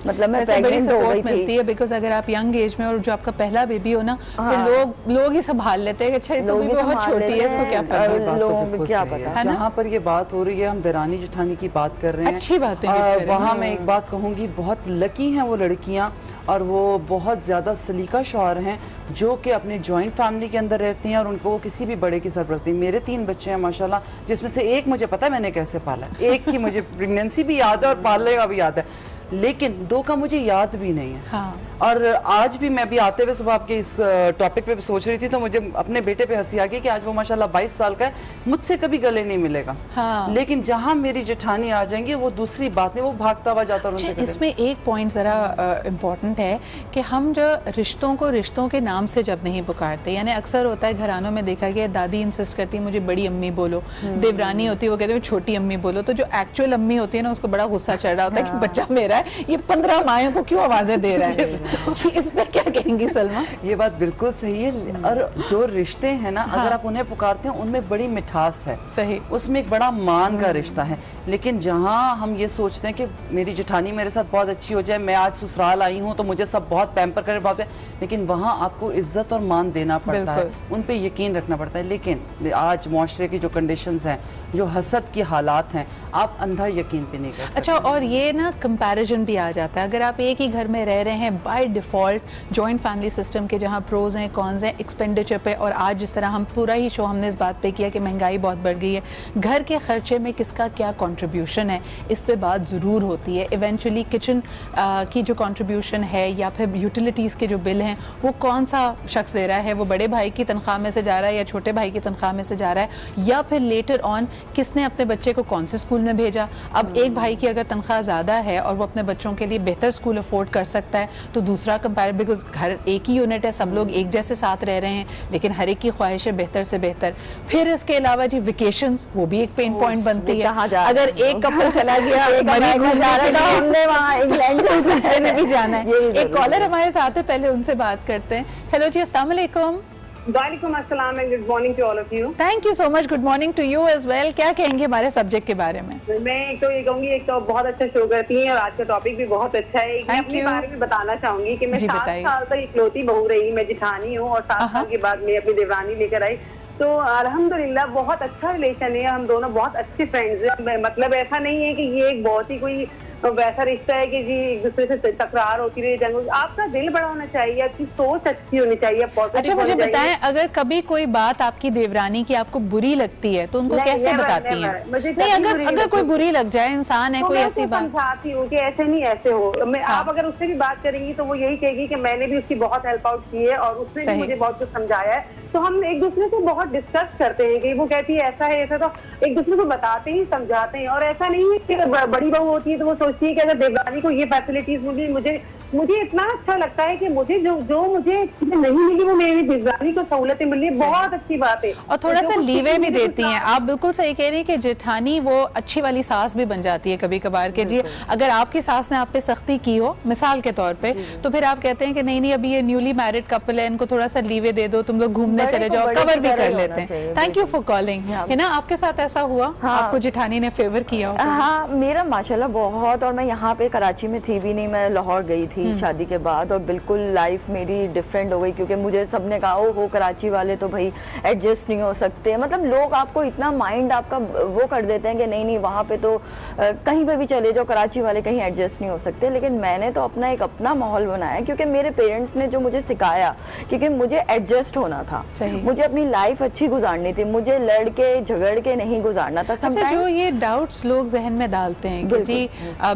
मतलब मैं प्रेग्नेंट हो गई थी। मिलती है बिकॉज अगर आप यंग एज में और जो आपका पहला बेबी हो ना, फिर लोग ही संभाल लेते हैं, अच्छा तो भी बहुत छोटी है, इसको क्या पता, लोगों को क्या पता। जहाँ पर ये बात हो रही है, हम देरानी जेठानी की बात कर रहे हैं, अच्छी बात है, वहाँ मैं एक बात कहूँगी, बहुत लकी हैं वो लड़कियाँ और वो बहुत ज़्यादा सलीका शौहर हैं जो कि अपने जॉइंट फैमिली के अंदर रहती हैं और उनको किसी भी बड़े की सरपरस्ती। मेरे 3 बच्चे हैं माशाल्लाह, जिसमें से एक मुझे पता है मैंने कैसे पाला, एक की मुझे प्रेगनेंसी भी याद है और पालने का भी याद है, लेकिन 2 का मुझे याद भी नहीं है। हाँ। और आज भी मैं भी आते हुए सुबह आपके इस टॉपिक पे सोच रही थी तो मुझे अपने बेटे पे हंसी आ गई कि आज वो माशाल्लाह 22 साल का है, मुझसे कभी गले नहीं मिलेगा। हाँ। लेकिन जहाँ मेरी जेठानी आ जाएंगी वो दूसरी बात नहीं, वो भागता हुआ जाता है। इसमें एक पॉइंट ज़रा इम्पोर्टेंट है कि हम जो रिश्तों को रिश्तों के नाम से जब नहीं पुकारते, यानी अक्सर होता है घरानों में देखा गया, दादी इंसिस्ट करती है मुझे बड़ी अम्मी बोलो, देवरानी होती है वो कहते हैं छोटी अम्मी बोलो, तो जो एक्चुअल अम्मी होती है ना उसको बड़ा गुस्सा चढ़ रहा होता है कि बच्चा मेरा है है ये 15 मायों को क्यों आवाजें दे रहा है। तो इस पे क्या कहेंगी सलमा? ये बात बिल्कुल सही है। और जो रिश्ते हैं ना, अगर आप उन्हें पुकारते हैं उनमें बड़ी मिठास है, सही, उसमें एक बड़ा मान का रिश्ता है। लेकिन जहाँ हम ये सोचते हैं कि मेरी जेठानी मेरे साथ बहुत अच्छी हो जाए, मैं आज ससुराल आई हूँ तो मुझे सब बहुत पैम्पर करे, बहुत, लेकिन वहाँ आपको इज्जत और मान देना पड़ता है, उन पे यकीन रखना पड़ता है। लेकिन आज मुआशरे की जो कंडीशंस हैं, जो हसद की हालात हैं, आप अंधा यकीन पे नहीं कर सकते। अच्छा, और ये ना कंपैरिजन भी आ जाता है। अगर आप एक ही घर में रह रहे हैं by default, joint family system के जहाँ प्रोज हैं कॉन्स हैं एक्सपेंडिचर पे, और आज जिस तरह हम पूरा ही शो हमने इस बात पे किया कि महंगाई बहुत बढ़ गई है, घर के खर्चे में किसका क्या कंट्रीब्यूशन है, इस पे बात ज़रूर होती है। इवेंचुअली किचन की जो कंट्रीब्यूशन है या फिर यूटिलिटीज़ के जो बिल हैं वो कौन सा शख्स दे रहा है, वो बड़े भाई की तनख्वाह में से जा रहा है या छोटे भाई की तनख्वाह में से जा रहा है, या फिर लेटर ऑन किसने अपने बच्चे को कौन से स्कूल में भेजा। अब एक भाई की अगर तनख्वाह ज़्यादा है और वो अपने बच्चों के लिए बेहतर स्कूल अफोर्ड कर सकता है तो दूसरा कंपेयर, बिकॉज घर एक ही यूनिट है, सब लोग एक जैसे साथ रह रहे हैं, लेकिन हर एक की ख्वाहिश है बेहतर से बेहतर। फिर इसके अलावा जी वेकेशंस, वो भी एक पेन पॉइंट बनती है। अगर एक कपल चला गया हमने वहाँ इंग्लैंड दूसरे ने भी जाना है। एक कॉलर हमारे साथ है, पहले उनसे बात करते हैं। हेलो जी, अस्सलाम वालेकुम। वालेकुम अस्सलाम and good morning to all of you. Thank you so much, good morning to you as well. क्या कहेंगे हमारे सब्जेक्ट के बारे में? मैं एक तो ये कहूंगी, एक तो बहुत अच्छा शो करती हैं और आज का टॉपिक भी बहुत अच्छा है। मैं अपने बारे में बताना चाहूंगी कि मैं 7 साल तक इकलौती बहू रही, मैं जेठानी हूँ, और 7 साल के बाद मैं अपनी देवरानी लेकर आई। तो अल्हम्दुलिल्लाह बहुत अच्छा रिलेशन है, हम दोनों बहुत अच्छे फ्रेंड्स हैं। मतलब ऐसा नहीं है कि ये एक बहुत ही कोई वैसा रिश्ता है कि जी एक दूसरे से तकरार होती रही, जंग। आपका दिल बड़ा होना चाहिए, आपकी सोच अच्छी होनी चाहिए। अच्छा, मुझे बताएं, अगर कभी कोई बात आपकी देवरानी की आपको बुरी लगती है तो उनको कैसे बताती हैं? नहीं, अगर कोई बुरी लग जाए, इंसान है, कोई ऐसी बात समझाती हूँ कि ऐसे नहीं ऐसे हो। आप अगर उससे भी बात करेंगी तो वो यही कहेगी कि मैंने भी उसकी बहुत हेल्प आउट की है और उसने भी मुझे बहुत कुछ समझाया है। तो हम एक दूसरे से बहुत डिस्कस करते हैं कि वो कहती है ऐसा है ऐसा, तो एक दूसरे को बताते हैं, समझाते हैं। और ऐसा नहीं है कि बड़ी बहू होती है तो वो सोचती है कि अगर देवरानी को ये फैसिलिटीज मिली, मुझे इतना अच्छा लगता है कि मुझे जो मुझे नहीं मिली वो मेरी देवरानी को सहूलतें मिली, बहुत अच्छी बात है। और थोड़ा सा लीवे भी देती हैं। आप बिल्कुल सही कह रही हैं कि जेठानी वो अच्छी वाली सास भी बन जाती है कभी कभार के। जी, अगर आपकी सास ने आप पे सख्ती की हो मिसाल के तौर पे, तो फिर आप कहते हैं कि नहीं नहीं, अभी ये न्यूली मैरिड कपल है, इनको थोड़ा सा लीवे दे दो, तुम लोग घूमने चले जाओ, कवर भी कर लेते हैं। Thank you for calling. है ना, आपके साथ ऐसा हुआ? आपको जेठानी ने फेवर किया हो? हाँ, मेरा माशाल्लाह बहुत। और मैं यहाँ पे कराची में थी भी नहीं, मैं लाहौर गई थी शादी के बाद, और बिल्कुल लाइफ मेरी डिफरेंट हो गई, क्योंकि मुझे सबने कहा ओ हो कराची वाले तो भाई एडजस्ट नहीं हो सकते। मतलब लोग आपको इतना माइंड आपका वो कर देते हैं कि नहीं नहीं, वहाँ पे तो कहीं पे भी चले जाओ, कराची वाले कहीं एडजस्ट नहीं हो सकते। लेकिन मैंने तो अपना माहौल बनाया, क्योंकि मेरे पेरेंट्स ने जो मुझे सिखाया, क्योंकि मुझे एडजस्ट होना था, मुझे अपनी लाइफ अच्छी गुजारनी थी, मुझे लड़के झगड़ के नहीं गुजारना था। अच्छा, जो ये डाउट्स लोग जहन में डालते हैं कि जी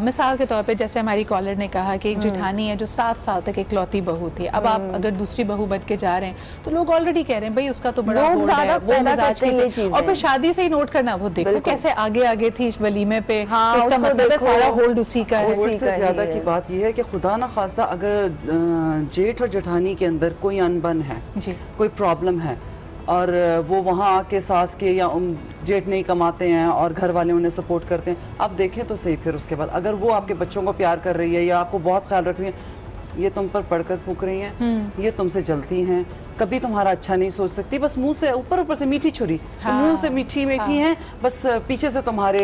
मिसाल के तौर पे जैसे हमारी कॉलर ने कहा कि एक जेठानी है जो 7 साल तक इकलौती बहू थी, अब आप अगर दूसरी बहू बन के जा रहे हैं तो लोग ऑलरेडी कह रहे हैं भाई उसका तो बड़ा होल्ड है, वो मिजाज की, और फिर शादी से ही नोट करना, वो देखो कैसे आगे आगे थी वलीमे पे, तो इसका मतलब है सारा होल्ड उसी का है। उससे ज्यादा की बात यह है कि खुदा ना खास्ता अगर जेठ और जेठानी के अंदर कोई अनबन है, कोई प्रॉब्लम है, और वो वहाँ आके सास के या जेठ नहीं कमाते हैं और घर वाले उन्हें सपोर्ट करते हैं, आप देखें तो सही। फिर उसके बाद अगर वो आपके बच्चों को प्यार कर रही है या आपको बहुत ख्याल रख रही है, ये तुम पर पढ़कर फूक रही हैं, ये तुमसे जलती हैं, कभी तुम्हारा अच्छा नहीं सोच सकती, बस मुंह से ऊपर से मीठी छुरी, मुंह से मीठी हैं, बस पीछे से तुम्हारे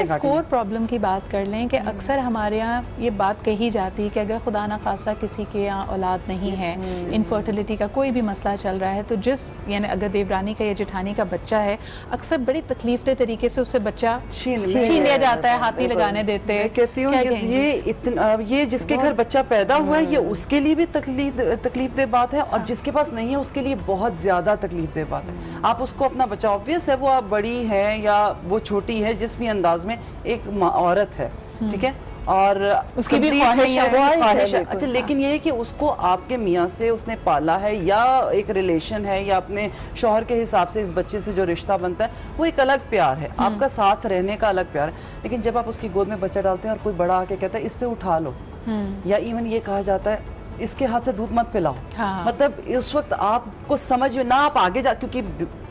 स्कोर प्रॉब्लम की बात कर लें कि अक्सर हमारे यहाँ ये बात कही जाती है कि अगर खुदा ना खासा किसी के यहाँ औलाद नहीं है, इनफर्टिलिटी का कोई भी मसला चल रहा है, तो यानी अगर देवरानी का या जेठानी का बच्चा है, अक्सर बड़ी तकलीफदे तरीके से उससे बच्चा छीन लिया जाता है, हाथ नहीं लगाने देते। कहती हूँ ये जिसके घर बच्चा पैदा हुआ है, ये उसके लिए भी तकलीफदे बात है, और जिसके पास नहीं है उसके लिए बहुत ज्यादा तकलीफदेह बात है। आप उसको अपना बच्चा, ऑब्वियस है वो आप बड़ी है या वो छोटी है, जिस भी अंदाज में एक औरत है, ठीक है, और उसकी भी ख्वाहिश है। अच्छा, लेकिन ये है कि उसको आपके मियाँ से उसने पाला है, या एक रिलेशन है, या अपने शौहर के हिसाब से इस बच्चे से जो रिश्ता बनता है वो एक अलग प्यार है, आपका साथ रहने का अलग प्यार है। लेकिन जब आप उसकी गोद में बच्चा डालते हैं और कोई बड़ा आके कहता है इससे उठा लो, या इवन ये कहा जाता है इसके हाथ से दूध मत पिलाओ, मतलब उस वक्त आपको समझ में ना, आप आगे जा, क्योंकि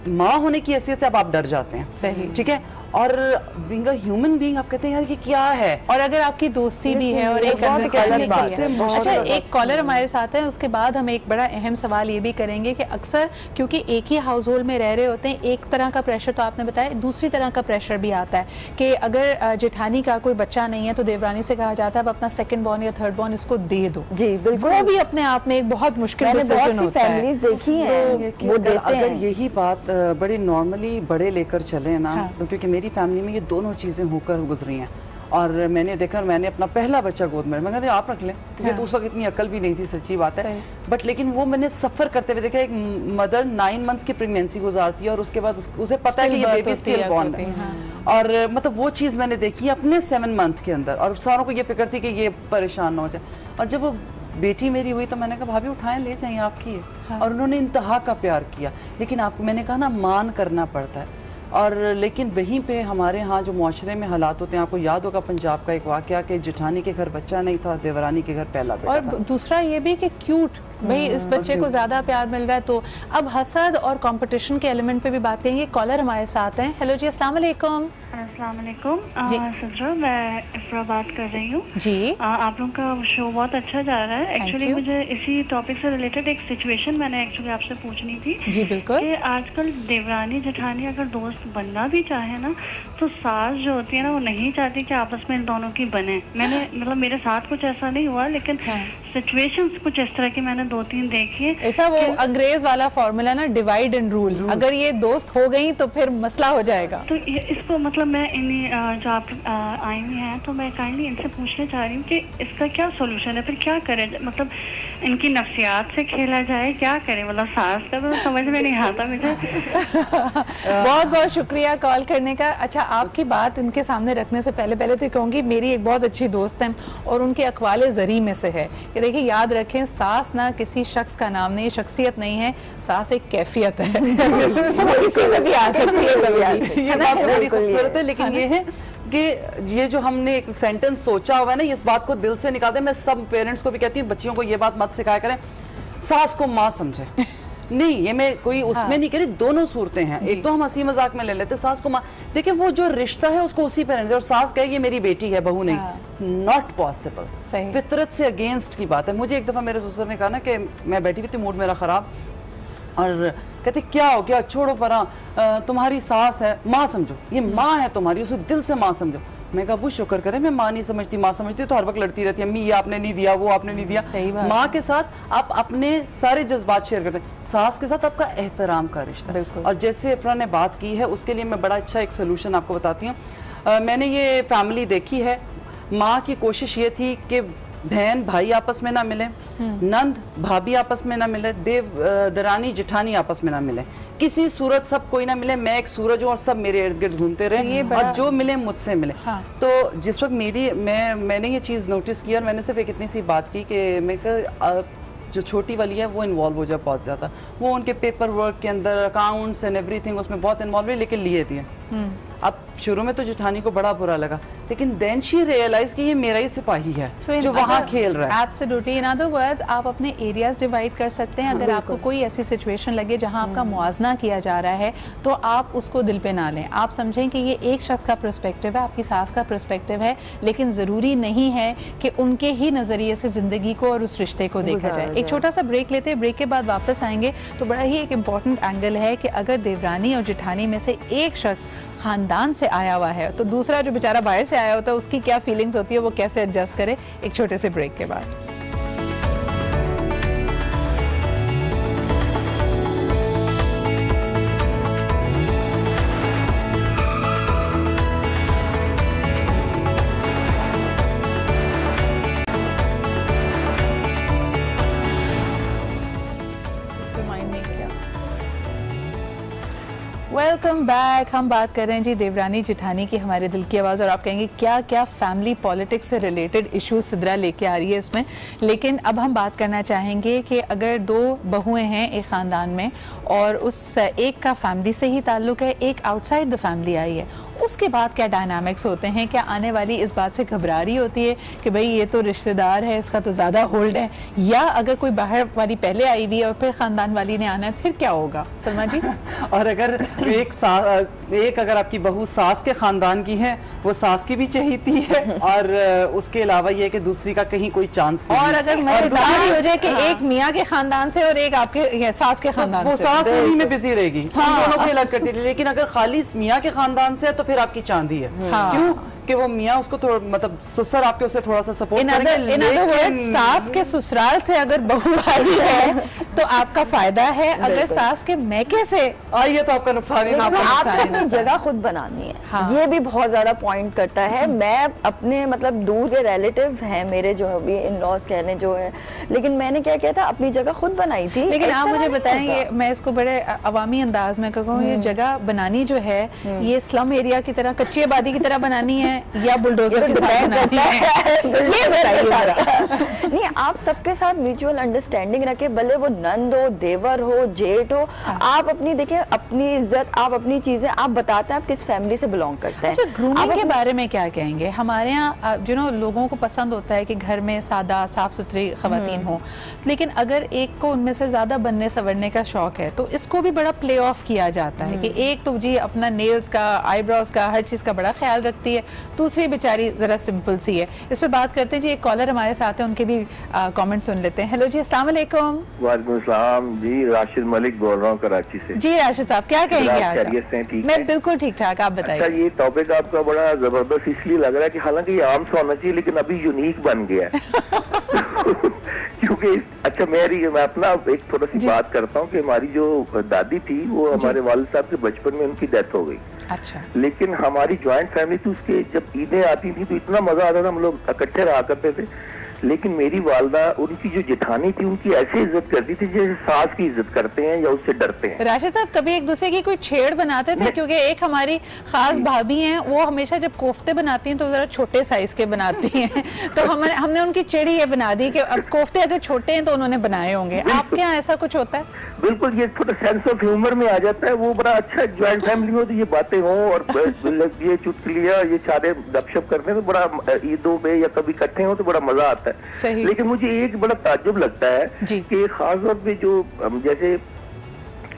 माँ होने की हैसियत से अब आप डर जाते हैं। सही, ठीक है। और बीइंग अ ह्यूमन बीइंग आप कहते हैं यार ये क्या है, और अगर आपकी दोस्ती भी है और एक अंडरस्टैंडिंग है। अच्छा, एक कॉलर हमारे साथ है, उसके बाद हम एक बड़ा अहम सवाल ये भी करेंगे कि अक्सर क्योंकि एक ही हाउस होल्ड में रह रहे होते हैं, एक तरह का प्रेशर तो आपने बताया, दूसरी तरह का प्रेशर भी आता है कि अगर जेठानी का कोई बच्चा नहीं है तो देवरानी से कहा जाता है अब अपना सेकंड बॉर्न या थर्ड बॉर्न इसको दे दो। जी बिल्कुल, वो भी अपने आप में एक बहुत मुश्किल डिसीजन होता है। देखी है तो अगर यही बात बड़ी नॉर्मली बड़े लेकर चले ना, तो क्योंकि मेरी फैमिली में ये दोनों चीजें होकर गुजरी हैं और मैंने देखा, मैंने अपना पहला बच्चा गोद में, मैं कहती आप रख लें, क्योंकि तो उस वक्त इतनी अकल भी नहीं थी, सच्ची बात है, बट लेकिन वो मैंने सफ़र करते हुए देखा। एक मदर 9 मंथ्स की प्रेगनेंसी गुजारती है और उसके बाद उसे पता है कि ये बेबी स्टिल बॉर्न है, और मतलब वो चीज़ मैंने देखी अपने 7 मंथ के अंदर, और सारों को ये फिक्र थी कि ये परेशान ना हो जाए। और जब वो बेटी मेरी हुई तो मैंने कहा भाभी उठाएं ले जाइए, आपकी है। हाँ। और उन्होंने इंतहा का प्यार किया, लेकिन आपको मैंने कहा ना मान करना पड़ता है। और लेकिन वहीं पे हमारे यहाँ जो मुआशरे में हालात होते हैं, आपको याद होगा पंजाब का एक वाक़या कि जेठानी के घर बच्चा नहीं था, देवरानी के घर पहला बेटा और था। दूसरा ये भी कि क्यूट भाई इस बच्चे को ज़्यादा प्यार मिल रहा है। तो अब हसद और कंपटीशन के एलिमेंट पे भी बात करेंगे। कॉलर हमारे साथ हैं। हेलो जी, अस्सलाम वालेकुम। अस्सलाम वालेकुम सजरा, मैं इफ्रा बात कर रही हूँ जी। आप लोगों का शो बहुत अच्छा जा रहा है। एक्चुअली मुझे इसी टॉपिक से रिलेटेड एक सिचुएशन मैंने एक्चुअली आपसे पूछनी थी। जी बिल्कुल। कि आजकल देवरानी जेठानी अगर दोस्त बनना भी चाहे ना, तो सास जो होती है ना वो नहीं चाहती कि आपस में इन दोनों की बने। मैंने मतलब मेरे साथ कुछ ऐसा नहीं हुआ, लेकिन सिचुएशंस कुछ इस तरह की मैंने 2-3 देखी है। ऐसा वो अंग्रेज वाला फॉर्मूला ना, डिवाइड एंड रूल, अगर ये दोस्त हो गई तो फिर मसला हो जाएगा। तो इसको मतलब मैं इन्हीं जो आप आई हुई हैं, तो मैं काइंडली इनसे पूछना चाह रही हूँ कि इसका क्या सोल्यूशन है, फिर क्या करें, मतलब इनकी नफ्सियात से खेला जाए, क्या करें, मतलब सास का तो समझ में नहीं आता मुझे। बहुत बहुत शुक्रिया कॉल करने का। अच्छा, आपकी बात इनके सामने रखने से पहले तो कहूँगी मेरी एक बहुत अच्छी दोस्त है और उनके अखवाले ज़री में से है कि देखिए याद रखें, सास ना किसी शख्स का नाम नहीं, शख्सियत नहीं है, सास एक कैफियत है। किसी में भी आ सकती है कभी। ये बात बड़ी खूबसूरत है, लेकिन ये है कि ये जो हमने एक सेंटेंस सोचा हुआ है ना, इस बात को दिल से निकालते हैं। मैं सब पेरेंट्स को भी कहती हूँ बच्चियों को ये बात मत सिखाया करें सास को माँ समझे। नहीं, ये मैं कोई उसमें नहीं कह रही, दोनों सूरतें हैं। एक तो हम हंसी मजाक में ले लेते सास को माँ, देखिए वो जो रिश्ता है उसको उसी पर, और सास कहे ये मेरी बेटी है, बहू नहीं, नॉट पॉसिबल। फितरत से अगेंस्ट की बात है। मुझे एक दफा मेरे ससुर ने कहा ना कि मैं बैठी हुई थी, मूड मेरा खराब, और कहते क्या हो गया, छोड़ो परा, तुम्हारी सास है, माँ समझो, ये माँ है तुम्हारी, उसे दिल से माँ समझो। मैं कहा वो शुक्र करे, मैं माँ नहीं समझती, माँ समझती तो हर वक्त लड़ती रहती है, अम्मी ये आपने नहीं दिया, वो आपने नहीं दिया। माँ के साथ आप अपने सारे जज्बात शेयर करते हैं, सास के साथ आपका एहतराम का रिश्ता। और जैसे इफ्रा ने बात की है, उसके लिए मैं बड़ा अच्छा एक सोल्यूशन आपको बताती हूँ। मैंने ये फैमिली देखी है, माँ की कोशिश ये थी कि बहन भाई आपस में ना मिले, नंद भाभी आपस में ना मिले, दरानी जेठानी आपस में ना मिले, किसी सूरत सब कोई ना मिले, मैं एक सूरज हूँ और सब मेरे इर्द गिर्द घूमते रहे, और जो मिले मुझसे मिले। हाँ। तो जिस वक्त मैंने ये चीज़ नोटिस की, और मैंने सिर्फ एक इतनी सी बात की कि मैं जो छोटी वाली है वो इन्वॉल्व हो जाए बहुत ज़्यादा, वो उनके पेपर वर्क के अंदर अकाउंट्स एंड एवरीथिंग उसमें बहुत इन्वॉल्व है, लेकिन लिए दिए। अब शुरू में तो जेठानी को बड़ा बुरा लगा, लेकिन देन शी रियलाइज कि ये मेरा ही सिपाही है जो वहाँ खेल रहा है। एब्सोल्युटली, इन अदर वर्ड्स आप अपने एरियाज डिवाइड कर सकते हैं। अगर आपको कोई ऐसी सिचुएशन लगे जहाँ आपका मुआवजा किया जा रहा है, तो आप उसको दिल पे ना लें। आप समझें कि ये एक शख्स का पर्सपेक्टिव है, आपकी सास का पर्सपेक्टिव है, लेकिन ज़रूरी नहीं है कि उनके ही नज़रिए से ज़िंदगी को और उस रिश्ते को देखा जाए। एक छोटा सा ब्रेक लेते हैं, ब्रेक के बाद वापस आएंगे तो बड़ा ही एक इम्पॉर्टेंट एंगल है कि अगर देवरानी और जेठानी में से एक शख्स खानदान से आया हुआ है, तो दूसरा जो बेचारा बाहर से आया होता है उसकी क्या फीलिंग्स होती है, वो कैसे एडजस्ट करे। एक छोटे से ब्रेक के बाद। Welcome back. हम बात कर रहे हैं जी देवरानी जेठानी की, हमारे दिल की आवाज़, और आप कहेंगे क्या क्या फैमिली पॉलिटिक्स से रिलेटेड इश्यूज सिद्रा लेके आ रही है इसमें। लेकिन अब हम बात करना चाहेंगे कि अगर दो बहुएं हैं एक ख़ानदान में और उस एक का फैमिली से ही ताल्लुक़ है, एक आउटसाइड द फैमिली आई है, उसके बाद क्या डायनामिक्स होते हैं? क्या आने वाली इस बात से घबरा रही होती है कि भाई ये तो रिश्तेदार है, इसका तो ज़्यादा होल्ड है, या अगर कोई बाहर वाली पहले आई हुई है और फिर ख़ानदान वाली ने आना है, फिर क्या होगा सलमा जी? और अगर एक अगर आपकी बहू सास के ख़ानदान की है, वो सास की भी चाहती है, और उसके अलावा ये कि दूसरी का कहीं कोई चांस नहीं। और अगर मजेदारी हो जाए कि एक मियाँ के ख़ानदान से और एक आपके सास के ख़ानदान से, वो सास उन्हीं में बिजी रहेगी, दोनों को अलग करती है। लेकिन अगर खाली मियाँ के ख़ानदान से है तो फिर आपकी चांदी है। क्यों कि वो मियाँ उसको थोड़ा मतलब ससुर आपके उसे थोड़ा सा सपोर्ट करेंगे। सास के ससुराल से अगर बहू आई है तो आपका फायदा है, अगर सास के मैके से आई है तो आपका नुकसान ही। आपको जगह खुद बनानी है। हाँ। ये भी बहुत ज्यादा पॉइंट करता है। मैं अपने मतलब दूर के रिलेटिव हैं मेरे जो अभी इन लॉज कहने जो है, लेकिन मैंने क्या किया था, अपनी जगह खुद बनाई थी। लेकिन आप मुझे बताएं, ये मैं इसको बड़े अवामी अंदाज में कहूँ, ये जगह बनानी जो है ये स्लम एरिया की तरह, कच्ची आबादी की तरह बनानी है या बुलडोजर के साथ बनानी है? ये बताइए। नहीं, आप सबके साथ म्यूचुअल अंडरस्टैंडिंग रखे, भले वो नंद हो, देवर हो, जेठ हो, आप अपनी देखें, अपनी इज्जत, आप अपनी चीजें आप बताते हैं आप किस फैमिली से बिलोंग करते हैं। अच्छा, ग्रूमिंग के बारे में क्या कहेंगे? हमारे यहाँ लोगों को पसंद होता है कि घर में सादा साफ सुथरी खवातीन हो, लेकिन अगर एक को उनमें से ज्यादा बनने संवरने का शौक है तो इसको भी बड़ा प्ले ऑफ किया जाता है कि एक तो जी अपना नेल्स का, आईब्रोज का, हर चीज का बड़ा ख्याल रखती है, दूसरी बेचारी जरा सिंपल सी है। इस पे बात करते हैं जी। एक कॉलर हमारे साथ है, उनके भी कमेंट सुन लेते हैं। हेलो जी, अस्सलाम वालेकुम। वालेकुम सलाम जी, राशिद मलिक बोल रहा हूँ कराची से। जी राशिद साहब, क्या कहेंगे आज? ठीक मैं बिल्कुल ठीक ठाक, आप बताइए। अच्छा, ये टॉपिक आपका बड़ा जबरदस्त इसलिए लग रहा है कि हालांकि ये आम सा होना चाहिए लेकिन अभी यूनिक बन गया है। क्योंकि अच्छा मैं अपना एक थोड़ा सी बात करता हूँ कि हमारी जो दादी थी वो हमारे वालिद साहब के बचपन में उनकी डेथ हो गई। अच्छा। लेकिन हमारी ज्वाइंट फैमिली थी, उसके जब ईदें आती थी तो इतना मजा आता था, हम लोग इकट्ठे रहा करते थे। लेकिन मेरी वालदा उनकी जो जेठानी थी उनकी ऐसे इज्जत करती थी जैसे सास की इज्जत करते हैं या उससे डरते हैं। राशिद साहब, कभी एक दूसरे की कोई छेड़ बनाते थे? क्योंकि एक हमारी खास भाभी हैं, वो हमेशा जब कोफ्ते बनाती हैं तो जरा छोटे साइज के बनाती हैं, तो हमने उनकी चिड़ी ये बना दी कि अब कोफ्ते अगर छोटे हैं तो उन्होंने बनाए होंगे। आपके यहाँ ऐसा कुछ होता है? बिल्कुल, ये थोड़ा सेंस ऑफ ह्यूमर में आ जाता है। वो बड़ा अच्छा ज्वाइंट फैमिली हो तो ये बातें हों और ये चुटकुलियां, ये सारे गपशप करने में बड़ा ईदों में या कभी इकट्ठे हो तो बड़ा मजा आता है। लेकिन मुझे एक बड़ा ताज्जुब लगता है कि खास तौर पे जो जैसे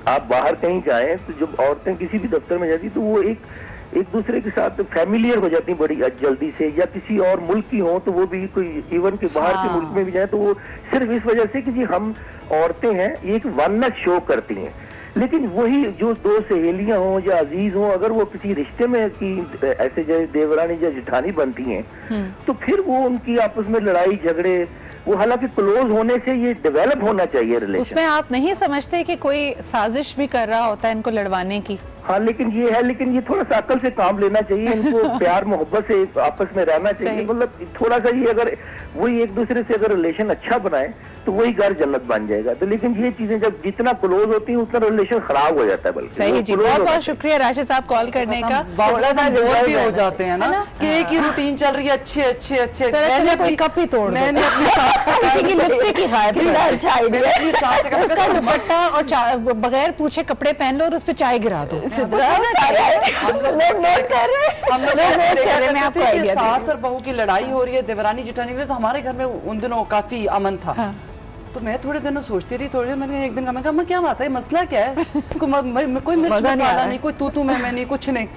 आप बाहर कहीं जाएं तो जब औरतें किसी भी दफ्तर में जाती तो वो एक दूसरे के साथ फैमिलियर हो जाती बड़ी जल्दी से, या किसी और मुल्क की हो तो वो भी कोई इवन के बाहर के मुल्क में भी जाए तो वो सिर्फ इस वजह से कि जी हम औरतें हैं, ये एक वननेस शो करती हैं। लेकिन वही जो दो सहेलियां हों या अजीज हों, अगर वो किसी रिश्ते में की ऐसे जैसे देवरानी या जेठानी बनती हैं तो फिर वो उनकी आपस में लड़ाई झगड़े, वो हालांकि क्लोज होने से ये डेवलप होना चाहिए रिलेशन। उसमें आप नहीं समझते कि कोई साजिश भी कर रहा होता है इनको लड़वाने की? हाँ, लेकिन ये थोड़ा सा अकल से काम लेना चाहिए, इनको प्यार मोहब्बत से आपस में रहना चाहिए। मतलब थोड़ा सा ये अगर वही एक दूसरे से अगर रिलेशन अच्छा बनाए तो वही घर जन्नत बन जाएगा। तो लेकिन ये चीजें जब जितना क्लोज होती है उतना रिलेशन खराब हो जाता है। बल्कि सही जी, बहुत बहुत शुक्रिया राशिद साहब कॉल करने का। थोड़ा सा बोर भी हो जाते हैं ना कि एक ही रूटीन चल रही है, अच्छे मैंने कोई कप ही तोड़, मैंने अपनी सास किसी की लिपस्टिक ही गायब, अच्छा आइडिया, उसका दुपट्टा और बगैर पूछे कपड़े पहन लो और उस पर चाय गिरा दो। सास और बहू की लड़ाई हो रही है, देवरानी जेठानी की, तो हमारे घर में उन दिनों काफी अमन था। तो मैं थोड़े दिनों सोचती रही, थोड़ी देर मैंने एक दिन कहा, मैं क्या बात है, मसला क्या है? कोई मिर्च मसाला नहीं, कोई तू मैं नहीं, कुछ नहीं।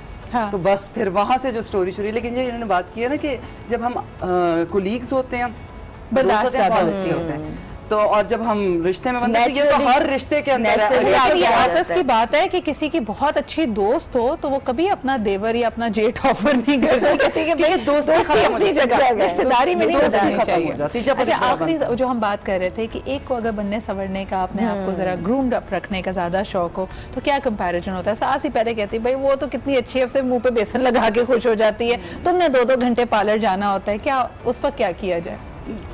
तो बस फिर वहां से जो स्टोरी शुरू, लेकिन ये इन्होंने बात की है ना कि जब हम कोलीग्स होते हैं, बर्दाश्त ज्यादा अच्छे होते हैं, तो और जब हम रिश्ते में बनते हैं, ये तो हर रिश्ते के अंदर आपस की बात है कि किसी की बहुत अच्छी दोस्त हो तो वो कभी अपना देवर या अपना जेठ ऑफर नहीं करती, कहती है कि दोस्ती अपनी जगह, रिश्तेदारी में नहीं बतानी चाहिए। अच्छा, आखिरी जो हम बात कर रहे थे कि एक को अगर बनने संवरने का, अपने आप को जरा ग्रूम्ड अप रखने का ज्यादा शौक हो तो क्या कंपैरिजन होता है? सास ही पहले कहती है भाई वो तो कितनी अच्छी है, सिर्फ मुंह पे बेसन लगा के खुश हो जाती है, तुमने 2-2 घंटे पार्लर जाना होता है, क्या उस वक्त क्या किया जाए?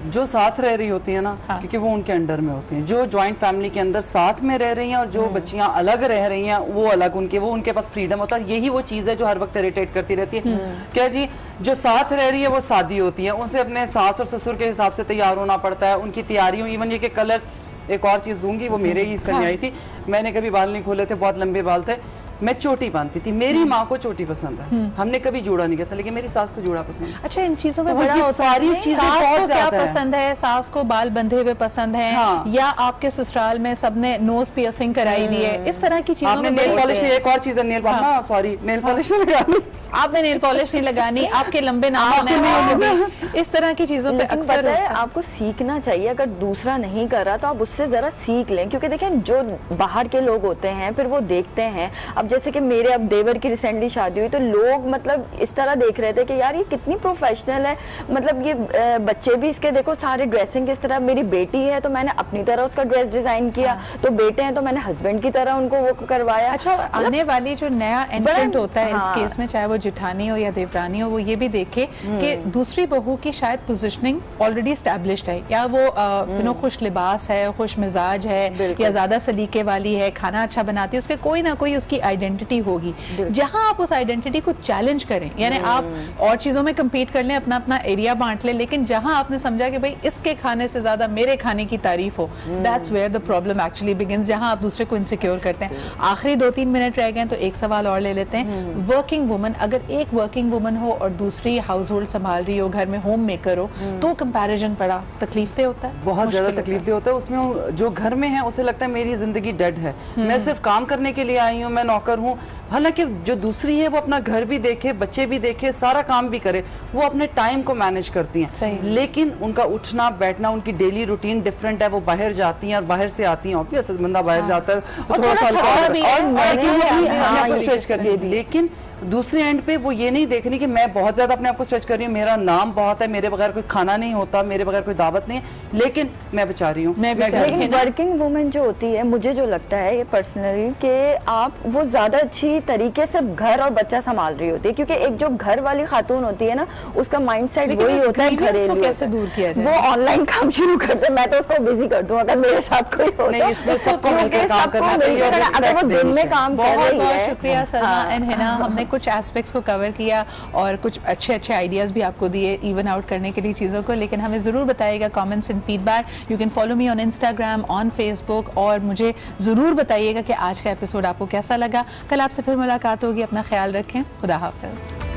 जो साथ रह रही होती है ना, क्योंकि वो उनके अंडर में होती हैं, जो जॉइंट फैमिली के अंदर साथ में रह रही हैं और जो बच्चियां अलग रह रही हैं वो अलग, उनके पास फ्रीडम होता है। यही वो चीज़ है जो हर वक्त इरिटेट करती रहती है। क्या जी, जो साथ रह रही है वो शादी होती है, उनसे अपने सास और ससुर के हिसाब से तैयार होना पड़ता है, उनकी तैयारियों, इवन ये कि कलर, एक और चीज़ दूंगी, वो मेरे ही हिस्से में आई थी, मैंने कभी बाल नहीं खोले थे, बहुत लंबे बाल थे, मैं चोटी बांधती थी, मेरी माँ को चोटी पसंद है, हमने कभी जूड़ा नहीं किया था, लेकिन मेरी सास को जूड़ा पसंद है। अच्छा, इन चीजों में बड़ा होता है, सारी चीजें सास को क्या पसंद है, सास को बाल बंधे हुए पसंद है, या आपके ससुराल में सबने नोज पियर्सिंग कराई हुई है, इस तरह की चीजों में नेल पॉलिश, एक और चीज है nail polish, sorry nail polish नहीं लगानी, आपने नेल पॉलिश नहीं लगानी, आपके लंबे नाखून हैं, इस तरह की चीजों पे अक्सर आपको सीखना चाहिए। अगर दूसरा नहीं कर रहा तो आप उससे जरा सीख लें, क्योंकि देखें जो बाहर के लोग होते हैं फिर वो देखते हैं। अब जैसे कि मेरे अब देवर की रिसेंटली शादी हुई तो लोग मतलब इस तरह देख रहे थे कि यार ये कितनी प्रोफेशनल है, मतलब ये बच्चे भी इसके देखो सारे ड्रेसिंग किस तरह, मेरी बेटी है तो मैंने अपनी तरह उसका ड्रेस डिजाइन किया, तो बेटे हैं तो मैंने हस्बैंड की तरह उनको वो करवाया। अच्छा, आने वाली जो नया एंट्रेंट होता है इस केस में, चाहे वो जेठानी हो या देवरानी हो, वो ये भी देखे कि दूसरी बहू की शायद पोजीशनिंग ऑलरेडी एस्टैब्लिश्ड है, या वो खुश लिबास है, खुश मिजाज है, या ज्यादा सलीके वाली है, खाना अच्छा बनाती है, उसके कोई ना कोई उसकी आइडेंटिटी होगी। जहां आप उस आइडेंटिटी को चैलेंज करें, यानी आप और चीजों में कम्पीट कर लें, अपना अपना एरिया बांट लें, लेकिन जहां आपने समझा कि भाई इसके खाने से ज्यादा मेरे खाने की तारीफ हो, that's where the problem actually begins, जहां आप दूसरे को इनसिक्योर करते हैं। आखिरी 2-3 मिनट रह गए तो एक सवाल और ले लेते हैं। वर्किंग वुमन, अगर एक वर्किंग वुमन हो और दूसरी हाउस होल्ड संभाल रही हो, घर में होम मेकर हो, तो कंपैरिजन बड़ा तकलीफ दे होता है, बहुत ज्यादा तकलीफ दे होता है। उसमें जो घर में है उसे लगता है मेरी जिंदगी डेड है, मैं सिर्फ काम करने के लिए आई हूँ, मैं नौकर हूँ। हालांकि जो दूसरी है वो अपना घर भी देखे, बच्चे भी देखे, सारा काम भी करे, वो अपने टाइम को मैनेज करती हैं, लेकिन उनका उठना बैठना, उनकी डेली रूटीन डिफरेंट है। वो बाहर जाती हैं और बाहर से आती हैं, ऑब्वियस बंदा बाहर जाता है तो थोड़ा सा, लेकिन दूसरे एंड पे वो ये नहीं देख रही कि मैं बहुत ज्यादा अपने आप को स्ट्रेच कर रही हूँ, मेरा नाम बहुत है, मेरे बगैर कोई खाना नहीं होता, मेरे बगैर कोई दावत नहीं है, लेकिन मैं बेचा रही हूँ। लेकिन वर्किंग वुमेन जो होती है, मुझे जो लगता है ये पर्सनली कि आप वो ज्यादा अच्छी तरीके से घर और बच्चा संभाल रही होती है, क्योंकि एक जो घर वाली खातून होती है ना, उसका माइंडसेट वही होता है घरेलू, कैसे दूर किया जाए, वो ऑनलाइन काम शुरू कर दे, मैं तो उसको बिजी कर दूं अगर मेरे साथ कोई हो। अगर वो दिन में काम कर रही है। बहुत शुक्रिया सलमा एंड हिना, हमने कुछ एस्पेक्ट्स को कवर किया और कुछ अच्छे अच्छे आइडियाज भी आपको दिए इवन आउट करने के लिए चीज़ों को, लेकिन हमें ज़रूर बताइएगा comments and feedback. You can follow me on Instagram, on Facebook, और मुझे ज़रूर बताइएगा कि आज का एपिसोड आपको कैसा लगा। कल आपसे फिर मुलाकात होगी, अपना ख्याल रखें, खुदा हाफिज़।